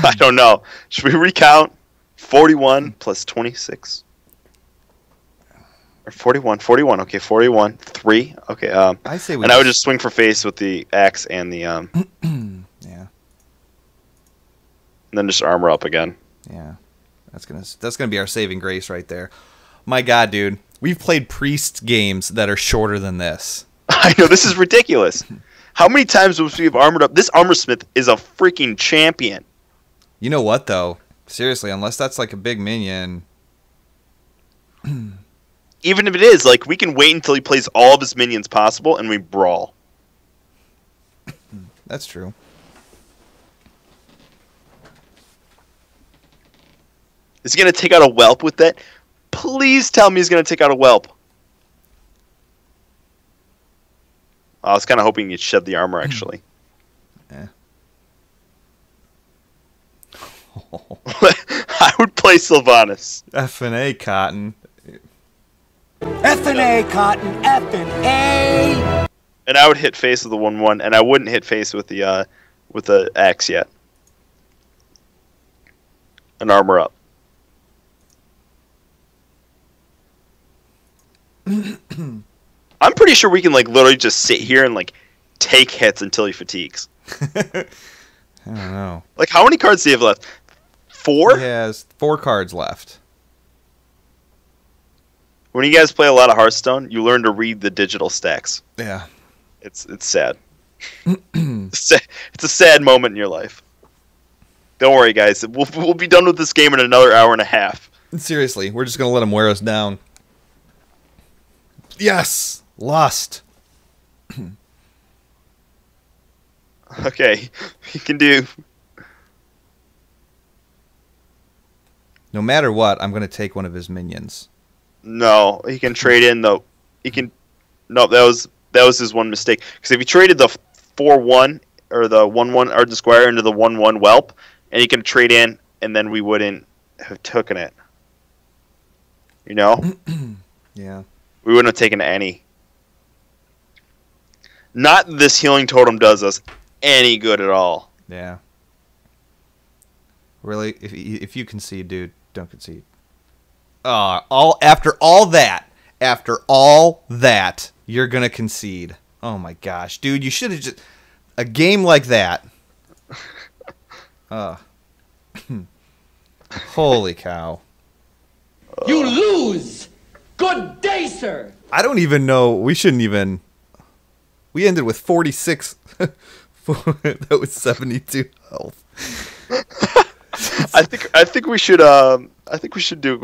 [SPEAKER 2] I don't know. Should we recount? 41 plus 26. Or 41. 41. Okay, 41. 3. Okay.
[SPEAKER 1] I say we.
[SPEAKER 2] And I would just swing for face with the axe and the
[SPEAKER 1] yeah,
[SPEAKER 2] and then just armor up again.
[SPEAKER 1] yeah. That's gonna be our saving grace right there. My God, dude, we've played priest games that are shorter than this.
[SPEAKER 2] I know, this is ridiculous. How many times have we armored up? This armor smith is a freaking champion.
[SPEAKER 1] You know what though? Seriously, unless that's like a big minion.
[SPEAKER 2] Even if it is, like, we can wait until he plays all of his minions possible and we brawl.
[SPEAKER 1] That's true.
[SPEAKER 2] Is he going to take out a whelp with that? Please tell me he's going to take out a whelp. I was kind of hoping he'd shed the armor, actually.
[SPEAKER 1] Yeah.
[SPEAKER 2] I would play Sylvanas.
[SPEAKER 1] F&A Cotton.
[SPEAKER 5] F&A, Cotton, F&A.
[SPEAKER 2] And I would hit face with the 1/1, and I wouldn't hit face with the axe yet. An armor up. I'm pretty sure we can like literally just sit here and like take hits until he fatigues.
[SPEAKER 1] I don't know.
[SPEAKER 2] Like, how many cards do you have left? 4?
[SPEAKER 1] He has 4 cards left.
[SPEAKER 2] When you guys play a lot of Hearthstone, you learn to read the digital stacks.
[SPEAKER 1] Yeah.
[SPEAKER 2] It's sad. It's a sad moment in your life. Don't worry, guys. We'll be done with this game in another hour and a half.
[SPEAKER 1] Seriously, we're just gonna let him wear us down. Yes, Lust.
[SPEAKER 2] Okay, you can do.
[SPEAKER 1] No matter what, I'm gonna take one of his minions.
[SPEAKER 2] No, he can trade in the. He can. No, that was his one mistake. Because if he traded the 4/1 or the 1/1 Ardent Squire into the 1/1 Whelp, and he can trade in, and then we wouldn't have taken it. You know,
[SPEAKER 1] Yeah.
[SPEAKER 2] we wouldn't have taken any. Not that this healing totem does us any good at all.
[SPEAKER 1] Yeah. Really, if you concede, dude, don't concede. After all that, you're gonna concede. Oh my gosh, dude, you should have just a game like that. Holy cow.
[SPEAKER 5] You lose! Good day, sir!
[SPEAKER 1] I don't even know. We shouldn't even. We ended with 46. That was 72 health.
[SPEAKER 2] I think we should go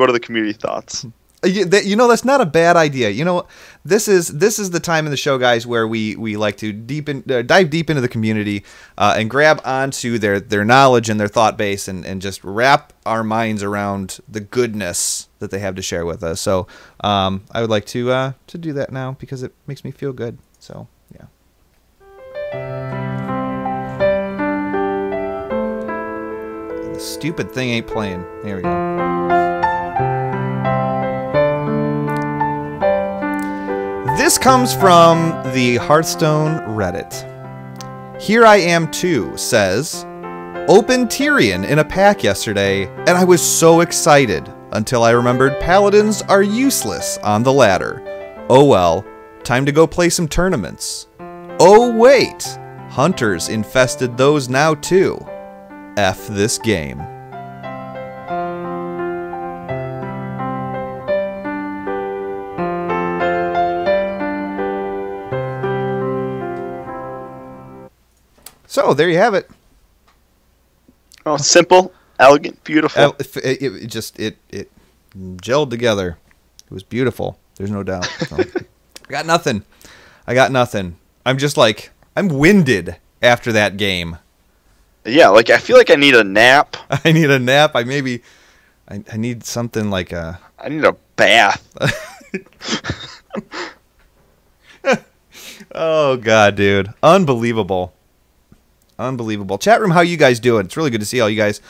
[SPEAKER 2] to the community thoughts.
[SPEAKER 1] You know, that's not a bad idea. You know, this is the time in the show, guys, where we like to dive deep into the community and grab onto their knowledge and their thought base and just wrap our minds around the goodness that they have to share with us. So I would like to do that now because it makes me feel good. So yeah. The stupid thing ain't playing. There we go. This comes from the Hearthstone Reddit. Here I Am Too says, opened Tyrion in a pack yesterday, and I was so excited until I remembered paladins are useless on the ladder. Oh well, time to go play some tournaments. Oh wait, hunters infested those now too. F this game. So there you have it.
[SPEAKER 2] Oh, simple, elegant, beautiful.
[SPEAKER 1] It just gelled together. It was beautiful. There's no doubt. So, I got nothing. I'm just like, I'm winded after that game.
[SPEAKER 2] Yeah, like I feel like I need a nap.
[SPEAKER 1] I need a nap. I need something like a.
[SPEAKER 2] I need a bath.
[SPEAKER 1] Oh God, dude, unbelievable. Chat room, how you guys doing? It's really good to see all you guys.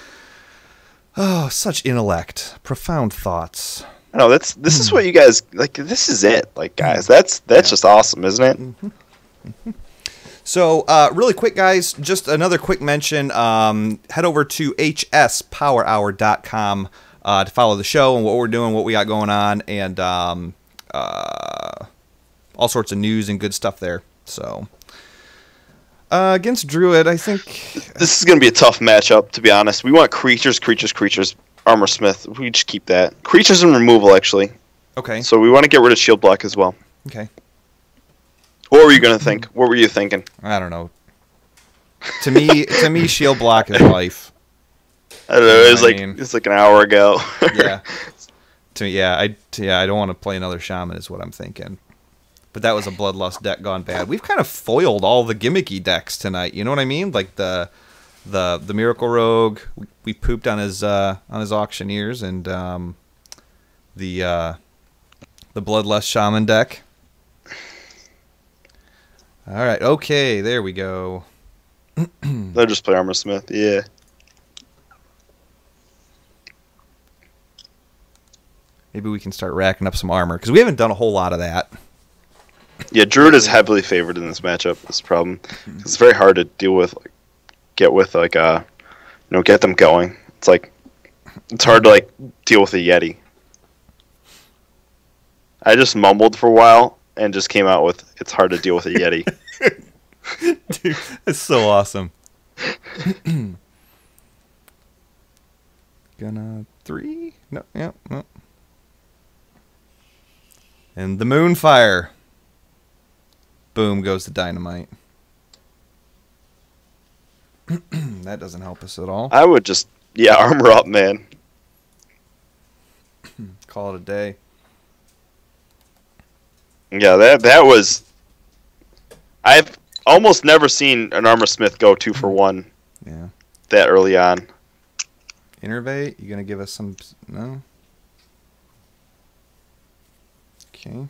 [SPEAKER 1] Oh, such intellect, profound thoughts.
[SPEAKER 2] No, this is what you guys like. This is it, like guys. That's just awesome, isn't it?
[SPEAKER 1] Mm-hmm. So, really quick, guys, just another quick mention. Head over to hspowerhour.com to follow the show and what we're doing, what we got going on, and all sorts of news and good stuff there. So. Against Druid, I think...
[SPEAKER 2] This is going to be a tough matchup, to be honest. We want creatures, Armor Smith. We just keep that. Creatures and removal, actually.
[SPEAKER 1] Okay.
[SPEAKER 2] So we want to get rid of Shield Block as well.
[SPEAKER 1] Okay.
[SPEAKER 2] What were you going to think? What were you thinking?
[SPEAKER 1] I don't know. To me, Shield Block is life.
[SPEAKER 2] I don't know. It's like an hour ago.
[SPEAKER 1] Yeah. To me, I don't want to play another Shaman is what I'm thinking. But that was a Bloodlust deck gone bad. We've kind of foiled all the gimmicky decks tonight. You know what I mean? Like the Miracle Rogue. We pooped on his Auctioneers and the Bloodlust Shaman deck. All right. Okay. There we go.
[SPEAKER 2] They'll just play Armor Smith. Yeah.
[SPEAKER 1] Maybe we can start racking up some armor because we haven't done a whole lot of that.
[SPEAKER 2] Yeah, Druid is heavily favored in this matchup. That's the problem. It's very hard to deal with, get them going. It's hard to deal with a Yeti. I just mumbled for a while and just came out with it's hard to deal with a Yeti.
[SPEAKER 1] Dude, that's so awesome. Gonna 3? No, yeah, no. And the Moonfire. Boom goes the dynamite. That doesn't help us at all.
[SPEAKER 2] I would just, armor up, man.
[SPEAKER 1] Call it a day.
[SPEAKER 2] Yeah, that was... I've almost never seen an Armor Smith go 2 for 1 that early on.
[SPEAKER 1] Innervate? You going to give us some... No? Okay.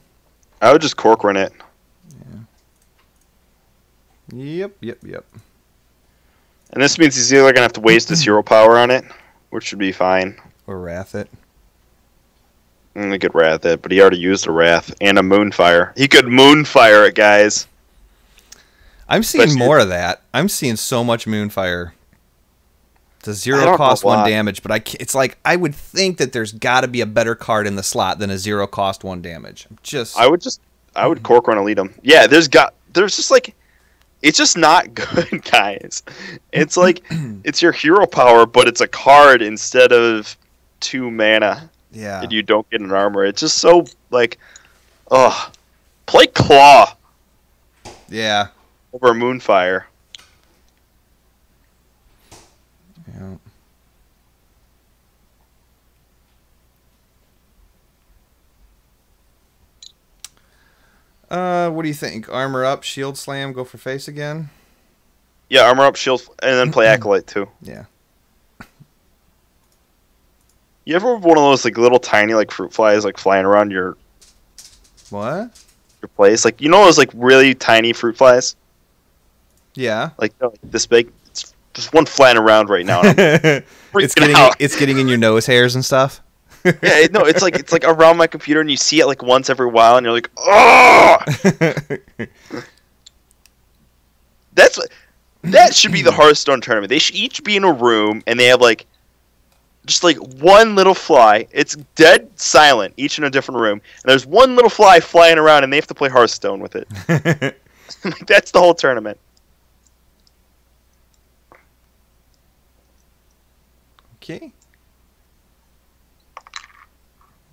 [SPEAKER 2] I would just Cork run it.
[SPEAKER 1] Yep.
[SPEAKER 2] And this means he's either going to have to waste his hero power on it, which should be fine.
[SPEAKER 1] Or Wrath it.
[SPEAKER 2] He could Wrath it, but he already used a Wrath and a Moonfire. He could Moonfire it, guys.
[SPEAKER 1] I'm seeing more of that. I'm seeing so much Moonfire. It's a 0 cost 1 damage, but it's like I would think that there's got to be a better card in the slot than a 0 cost 1 damage. I
[SPEAKER 2] would Cork run Elite him. Yeah, there's just it's just not good, guys. It's it's your hero power, but it's a card instead of 2 mana.
[SPEAKER 1] Yeah.
[SPEAKER 2] and you don't get an armor. It's just so like, ugh. Play Claw
[SPEAKER 1] Yeah.
[SPEAKER 2] over Moonfire.
[SPEAKER 1] Yeah. What do you think? Armor up, shield slam, go for face again?
[SPEAKER 2] Yeah, armor up, shield, and then play Acolyte too.
[SPEAKER 1] Yeah.
[SPEAKER 2] You ever have one of those like little tiny like fruit flies like flying around your
[SPEAKER 1] What?
[SPEAKER 2] place? Like you know those like really tiny fruit flies?
[SPEAKER 1] Yeah.
[SPEAKER 2] Like, this big? It's just one flying around right now. And I'm freaking out.
[SPEAKER 1] It's getting in your nose hairs and stuff.
[SPEAKER 2] Yeah, no, it's like around my computer, and you see it like once every while, and you're like, oh! That should be the Hearthstone tournament. They should each be in a room, and they have like just like one little fly. It's dead silent, each in a different room, and there's one little fly flying around, and they have to play Hearthstone with it. Like, that's the whole tournament.
[SPEAKER 1] Okay.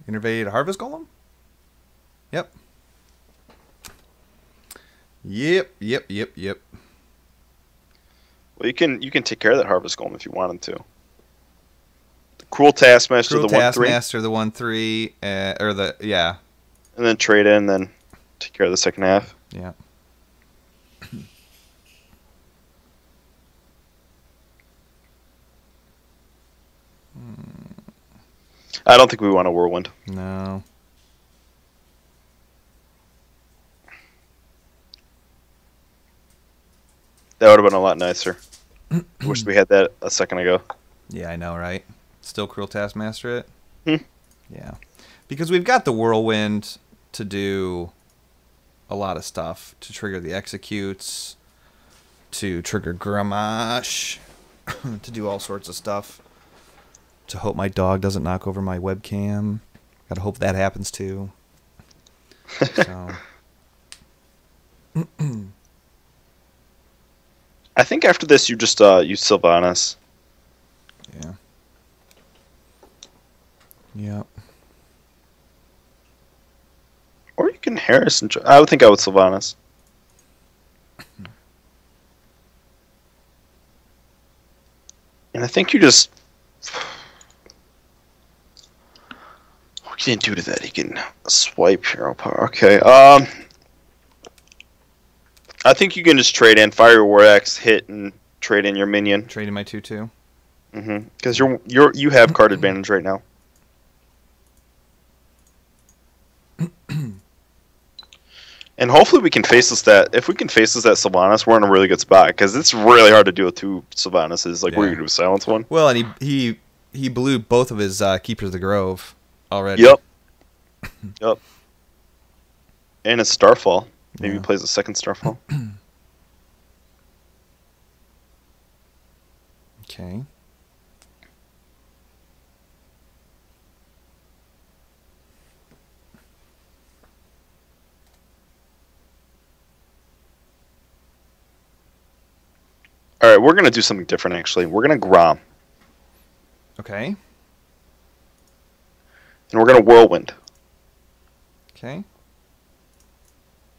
[SPEAKER 1] Innervate Harvest Golem? Yep. Yep.
[SPEAKER 2] Well, you can take care of that Harvest Golem if you want him to. Cruel Taskmaster, the 1/3.
[SPEAKER 1] Taskmaster, the 1/3, or the yeah.
[SPEAKER 2] And then trade in, then take care of the second half.
[SPEAKER 1] Yeah.
[SPEAKER 2] I don't think we want a Whirlwind.
[SPEAKER 1] No.
[SPEAKER 2] That would have been a lot nicer. Wish we had that a second ago.
[SPEAKER 1] Yeah, I know, right? Still Cruel Taskmaster it?
[SPEAKER 2] Hmm.
[SPEAKER 1] Yeah. Because we've got the Whirlwind to do a lot of stuff. To trigger the Executes, to trigger Gramash, to do all sorts of stuff. To hope my dog doesn't knock over my webcam. Gotta hope that happens too. So.
[SPEAKER 2] I think after this, you just use Sylvanas.
[SPEAKER 1] Yeah. Yep.
[SPEAKER 2] Or you can Harrison. I would think I would Sylvanas. And I think you just. What can you do to that? He can swipe hero power. Okay. I think you can just trade in Fire War X, hit, and trade in your minion.
[SPEAKER 1] Trade in my 2/2.
[SPEAKER 2] Because you have card advantage right now. And hopefully we can faceless that. If we can faceless that Sylvanas, we're in a really good spot. Because it's really hard to do with two Sylvanas. Like,
[SPEAKER 1] Yeah.
[SPEAKER 2] we're going to do a silence one.
[SPEAKER 1] Well, and he blew both of his Keepers of the Grove already.
[SPEAKER 2] Yep. Yep. And it's Starfall. Maybe
[SPEAKER 1] Yeah.
[SPEAKER 2] he plays a second Starfall.
[SPEAKER 1] Okay.
[SPEAKER 2] Alright, we're going to do something different, actually. We're going to Grom.
[SPEAKER 1] Okay.
[SPEAKER 2] And we're going to Whirlwind.
[SPEAKER 1] Okay.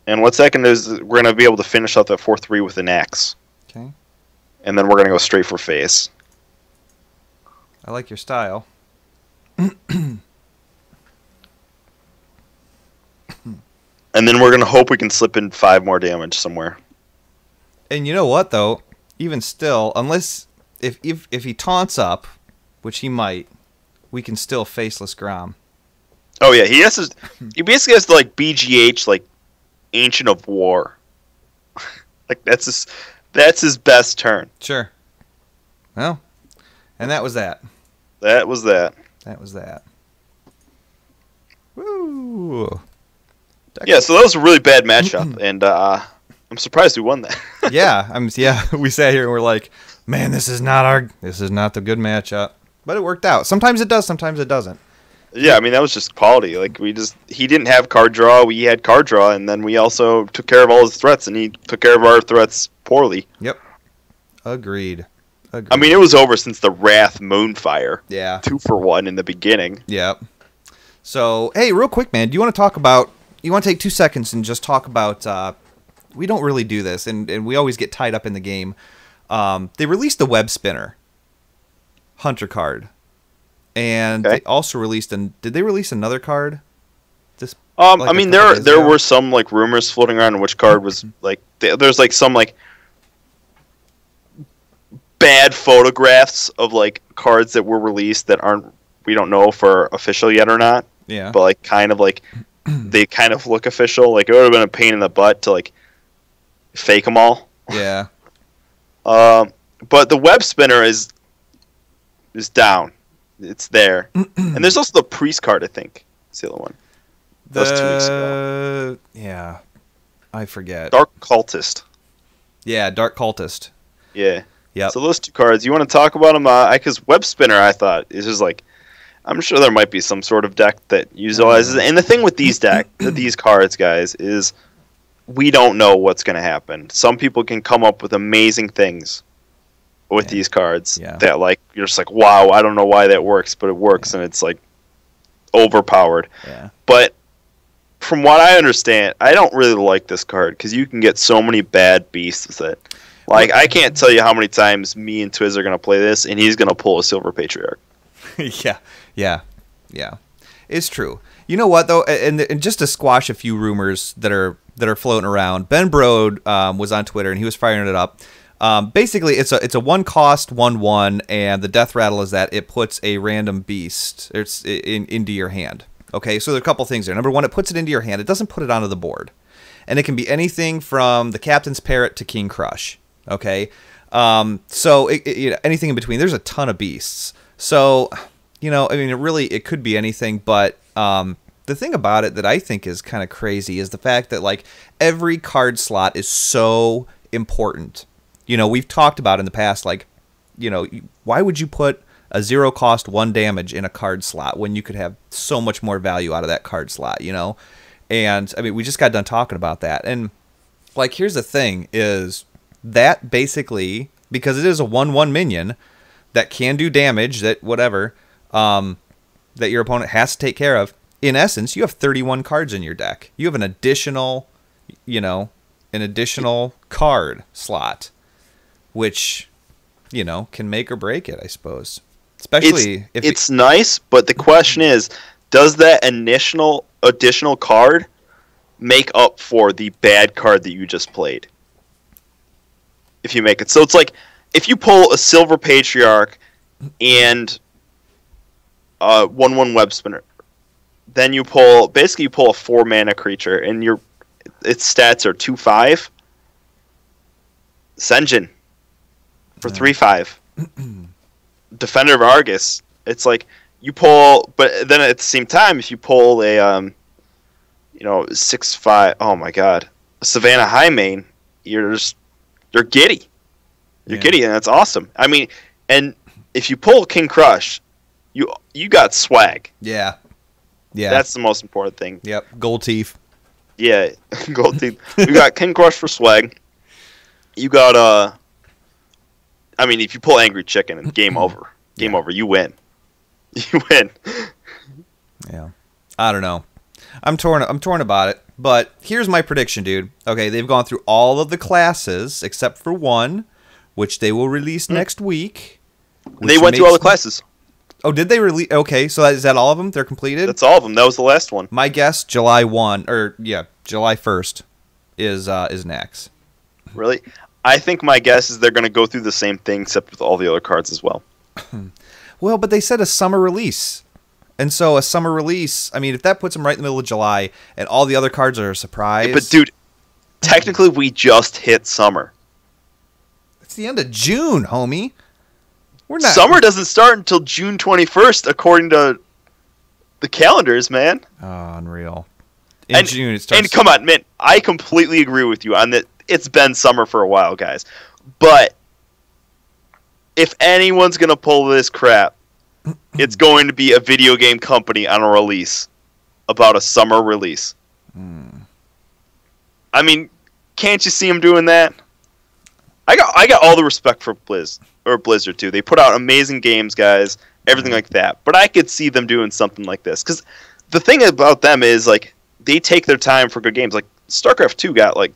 [SPEAKER 2] And what's that going to do is we're going to be able to finish out that 4/3 with an axe.
[SPEAKER 1] Okay.
[SPEAKER 2] And then we're going to go straight for face.
[SPEAKER 1] I like your style.
[SPEAKER 2] And then we're going to hope we can slip in 5 more damage somewhere.
[SPEAKER 1] And you know what though? Even still, unless if he taunts up, which he might, we can still faceless Grom.
[SPEAKER 2] Oh yeah, he basically has to like BGH like Ancient of War. Like that's his best turn.
[SPEAKER 1] Sure. Well, and that was that.
[SPEAKER 2] That was that.
[SPEAKER 1] That was that. Woo.
[SPEAKER 2] Yeah, so that was a really bad matchup, and I'm surprised we won that.
[SPEAKER 1] Yeah, we sat here and we're like, man, this is not the good matchup. But it worked out. Sometimes it does, sometimes it doesn't.
[SPEAKER 2] Yeah, I mean that was just quality. Like he didn't have card draw, we had card draw, and then we also took care of all his threats, and he took care of our threats poorly.
[SPEAKER 1] Yep. Agreed.
[SPEAKER 2] I mean, it was over since the Wrath Moonfire.
[SPEAKER 1] Yeah.
[SPEAKER 2] 2-for-1 in the beginning.
[SPEAKER 1] Yep. So, hey, real quick, man, do you want to talk about... You want to take 2 seconds and just talk about... we don't really do this, and we always get tied up in the game. They released the Web Spinner Hunter card. And they also released... Did they release another card?
[SPEAKER 2] I mean, there were some, like, rumors floating around which card was, like... There's, like, some, like... bad photographs of, like, cards that were released that aren't... We don't know if are official yet or not.
[SPEAKER 1] Yeah.
[SPEAKER 2] But, like, kind of, like... they kind of look official. Like, it would have been a pain in the butt to, like... fake them all.
[SPEAKER 1] Yeah.
[SPEAKER 2] But the Web Spinner is down. It's there. And there's also the Priest card, I think. It's the other one. That was 2 weeks ago.
[SPEAKER 1] Yeah. I forget.
[SPEAKER 2] Dark Cultist.
[SPEAKER 1] Yeah, Dark Cultist.
[SPEAKER 2] Yeah.
[SPEAKER 1] Yeah.
[SPEAKER 2] So those 2 cards, you want to talk about them? Because Web Spinner, I thought, is just like... I'm sure there might be some sort of deck that utilizes it. And the thing with these these cards, guys, is... we don't know what's going to happen. Some people can come up with amazing things with these cards that, like, you're just like, wow, I don't know why that works, but it works, and it's, like, overpowered.
[SPEAKER 1] Yeah.
[SPEAKER 2] But from what I understand, I don't really like this card because you can get so many bad beasts with it. Like, I can't tell you how many times me and Twiz are going to play this, and he's going to pull a Silver Patriarch.
[SPEAKER 1] Yeah. It's true. You know what, though? And just to squash a few rumors that are floating around, Ben Brode was on Twitter, and he was firing it up. Basically, it's a 1-cost 1/1, and the death rattle is that it puts a random beast into your hand. Okay, so there are a couple things there. Number one, it puts it into your hand. It doesn't put it onto the board. And it can be anything from the Captain's Parrot to King Crush. Okay, so anything in between. There's a ton of beasts. So, I mean, it could be anything, but... the thing about it that I think is kind of crazy is the fact that, like, every card slot is so important. We've talked about in the past, like, why would you put a 0-cost 1 damage in a card slot when you could have so much more value out of that card slot, And, I mean, we just got done talking about that. And, like, here's the thing is that basically, because it is a 1/1 minion that can do damage, that whatever, that your opponent has to take care of, in essence, you have 31 cards in your deck. You have an additional, card slot, which, can make or break it, I suppose. Especially if
[SPEAKER 2] it's nice, but the question is, does that additional card make up for the bad card that you just played? If you make it. So it's like, if you pull a Silver Patriarch and 1/1 Web Spinner, then you pull a 4-mana creature, and its stats are 2/5. Senjin for 3/5. Defender of Argus. It's like you pull, but then at the same time, if you pull a 6/5, oh my god, a Savannah Highmane, you're giddy. You're giddy, and that's awesome. I mean, and if you pull King Crush, you got swag.
[SPEAKER 1] Yeah.
[SPEAKER 2] That's the most important thing.
[SPEAKER 1] Yep. Gold teeth.
[SPEAKER 2] Yeah, gold teeth. You got King Crush for swag. You got I mean, if you pull Angry Chicken, and game over. Game over. You win. You win.
[SPEAKER 1] Yeah. I don't know. I'm torn about it. But here's my prediction, dude. Okay, they've gone through all of the classes except for one, which they will release next week.
[SPEAKER 2] They went through all the classes.
[SPEAKER 1] Oh, did they release? Okay, so is that all of them? They're completed?
[SPEAKER 2] That's all of them. That was the last one.
[SPEAKER 1] My guess, July 1st is next.
[SPEAKER 2] Really? I think my guess is they're going to go through the same thing except with all the other cards as well.
[SPEAKER 1] Well, but they said a summer release. And so a summer release, I mean, if that puts them right in the middle of July and all the other cards are a surprise.
[SPEAKER 2] Yeah, but, dude, technically we just hit summer.
[SPEAKER 1] It's the end of June, homie. We're not.
[SPEAKER 2] Summer doesn't start until June 21st, according to the calendars, man.
[SPEAKER 1] Oh, unreal. In June, it starts.
[SPEAKER 2] And come on, man, I completely agree with you on that. It's been summer for a while, guys. But if anyone's going to pull this crap, it's going to be a video game company on a release about a summer release. I mean, can't you see them doing that? I got all the respect for Blizzard too. They put out amazing games, guys, everything like that. But I could see them doing something like this because the thing about them is like they take their time for good games. Like StarCraft 2 got like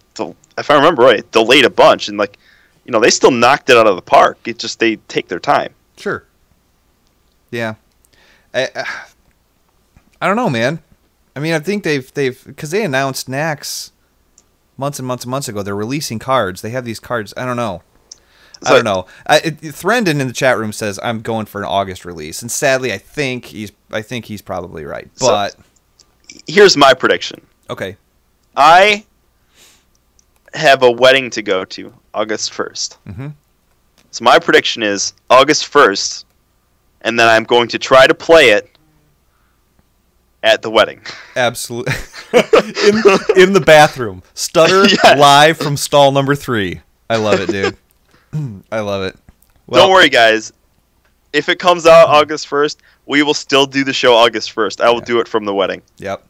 [SPEAKER 2] if I remember right, delayed a bunch, and like they still knocked it out of the park. It just they take their time.
[SPEAKER 1] Sure. Yeah. I don't know, man. I mean, I think they've because they announced Nax months and months and months ago. They're releasing cards. They have these cards. I don't know. I don't know. Threndon in the chat room says I'm going for an August release, and sadly, I think he's probably right. But
[SPEAKER 2] here's my prediction.
[SPEAKER 1] Okay.
[SPEAKER 2] I have a wedding to go to August 1st.
[SPEAKER 1] Mm-hmm.
[SPEAKER 2] So my prediction is August 1st, and then I'm going to try to play it at the wedding.
[SPEAKER 1] Absolutely. in the bathroom. Stutter
[SPEAKER 2] Yes.
[SPEAKER 1] live from stall number 3. I love it, dude. I love it. Well,
[SPEAKER 2] Don't worry, guys. If it comes out August 1st, we will still do the show August 1st. I will do it from the wedding.
[SPEAKER 1] Yep.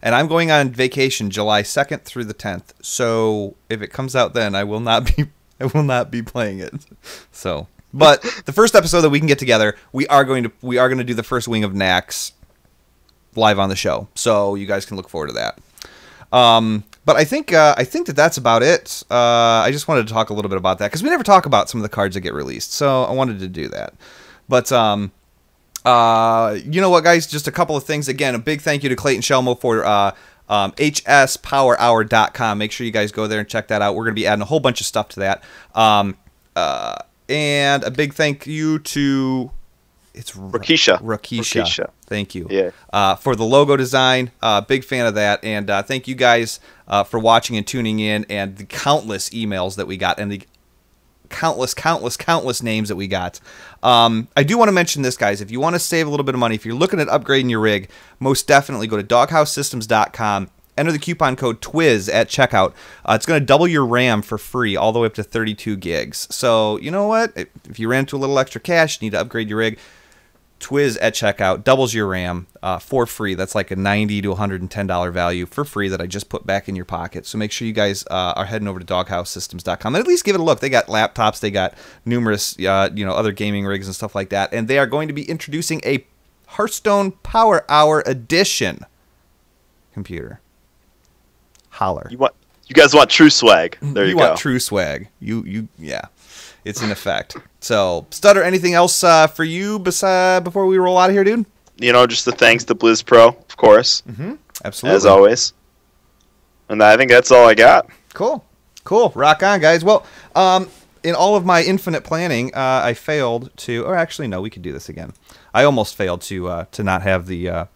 [SPEAKER 1] And I'm going on vacation July 2nd through the 10th. So if it comes out then, I will not be playing it. So, but the first episode that we can get together, we are going to do the first wing of Nax live on the show. So you guys can look forward to that. But I think that's about it. I just wanted to talk a little bit about that because we never talk about some of the cards that get released. So I wanted to do that. But you know what, guys? Just a couple of things. Again, a big thank you to Clayton Shelmo for hspowerhour.com. Make sure you guys go there and check that out. We're going to be adding a whole bunch of stuff to that. And a big thank you to Rakisha. Thank you.
[SPEAKER 2] Yeah.
[SPEAKER 1] For the logo design. Big fan of that. And thank you guys for watching and tuning in, and the countless emails that we got, and the countless names that we got. I do want to mention this, guys. If you want to save a little bit of money, if you're looking at upgrading your rig, most definitely go to doghousesystems.com. Enter the coupon code TWIZ at checkout. It's going to double your RAM for free, all the way up to 32 gigs. So, you know what? If you ran into a little extra cash, need to upgrade your rig, TWIZ at checkout doubles your RAM for free. That's like a $90 to $110 value for free that I just put back in your pocket. So make sure you guys are heading over to doghousesystems.com and at least give it a look. They got laptops, they got numerous other gaming rigs and stuff like that, and they are going to be introducing a Hearthstone Power Hour Edition computer. Holler.
[SPEAKER 2] You guys want true swag? There you go.
[SPEAKER 1] You want true swag. Yeah. It's in effect. So, Stutter, anything else for you before we roll out of here, dude?
[SPEAKER 2] Just the thanks to Blizz Pro, of course.
[SPEAKER 1] Mm-hmm. Absolutely.
[SPEAKER 2] As always. And I think that's all I got.
[SPEAKER 1] Cool. Rock on, guys. Well, in all of my infinite planning, I failed to... Or actually, no, we could do this again. I almost failed to not have the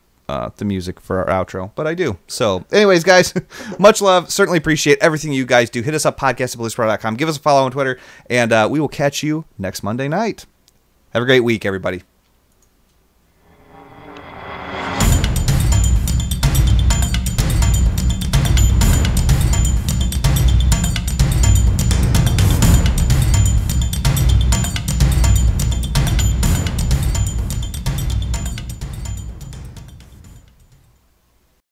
[SPEAKER 1] music for our outro, but I do. So, anyways, guys, much love. Certainly appreciate everything you guys do. Hit us up, podcast@blizzpro.com. Give us a follow on Twitter, and we will catch you next Monday night. Have a great week, everybody.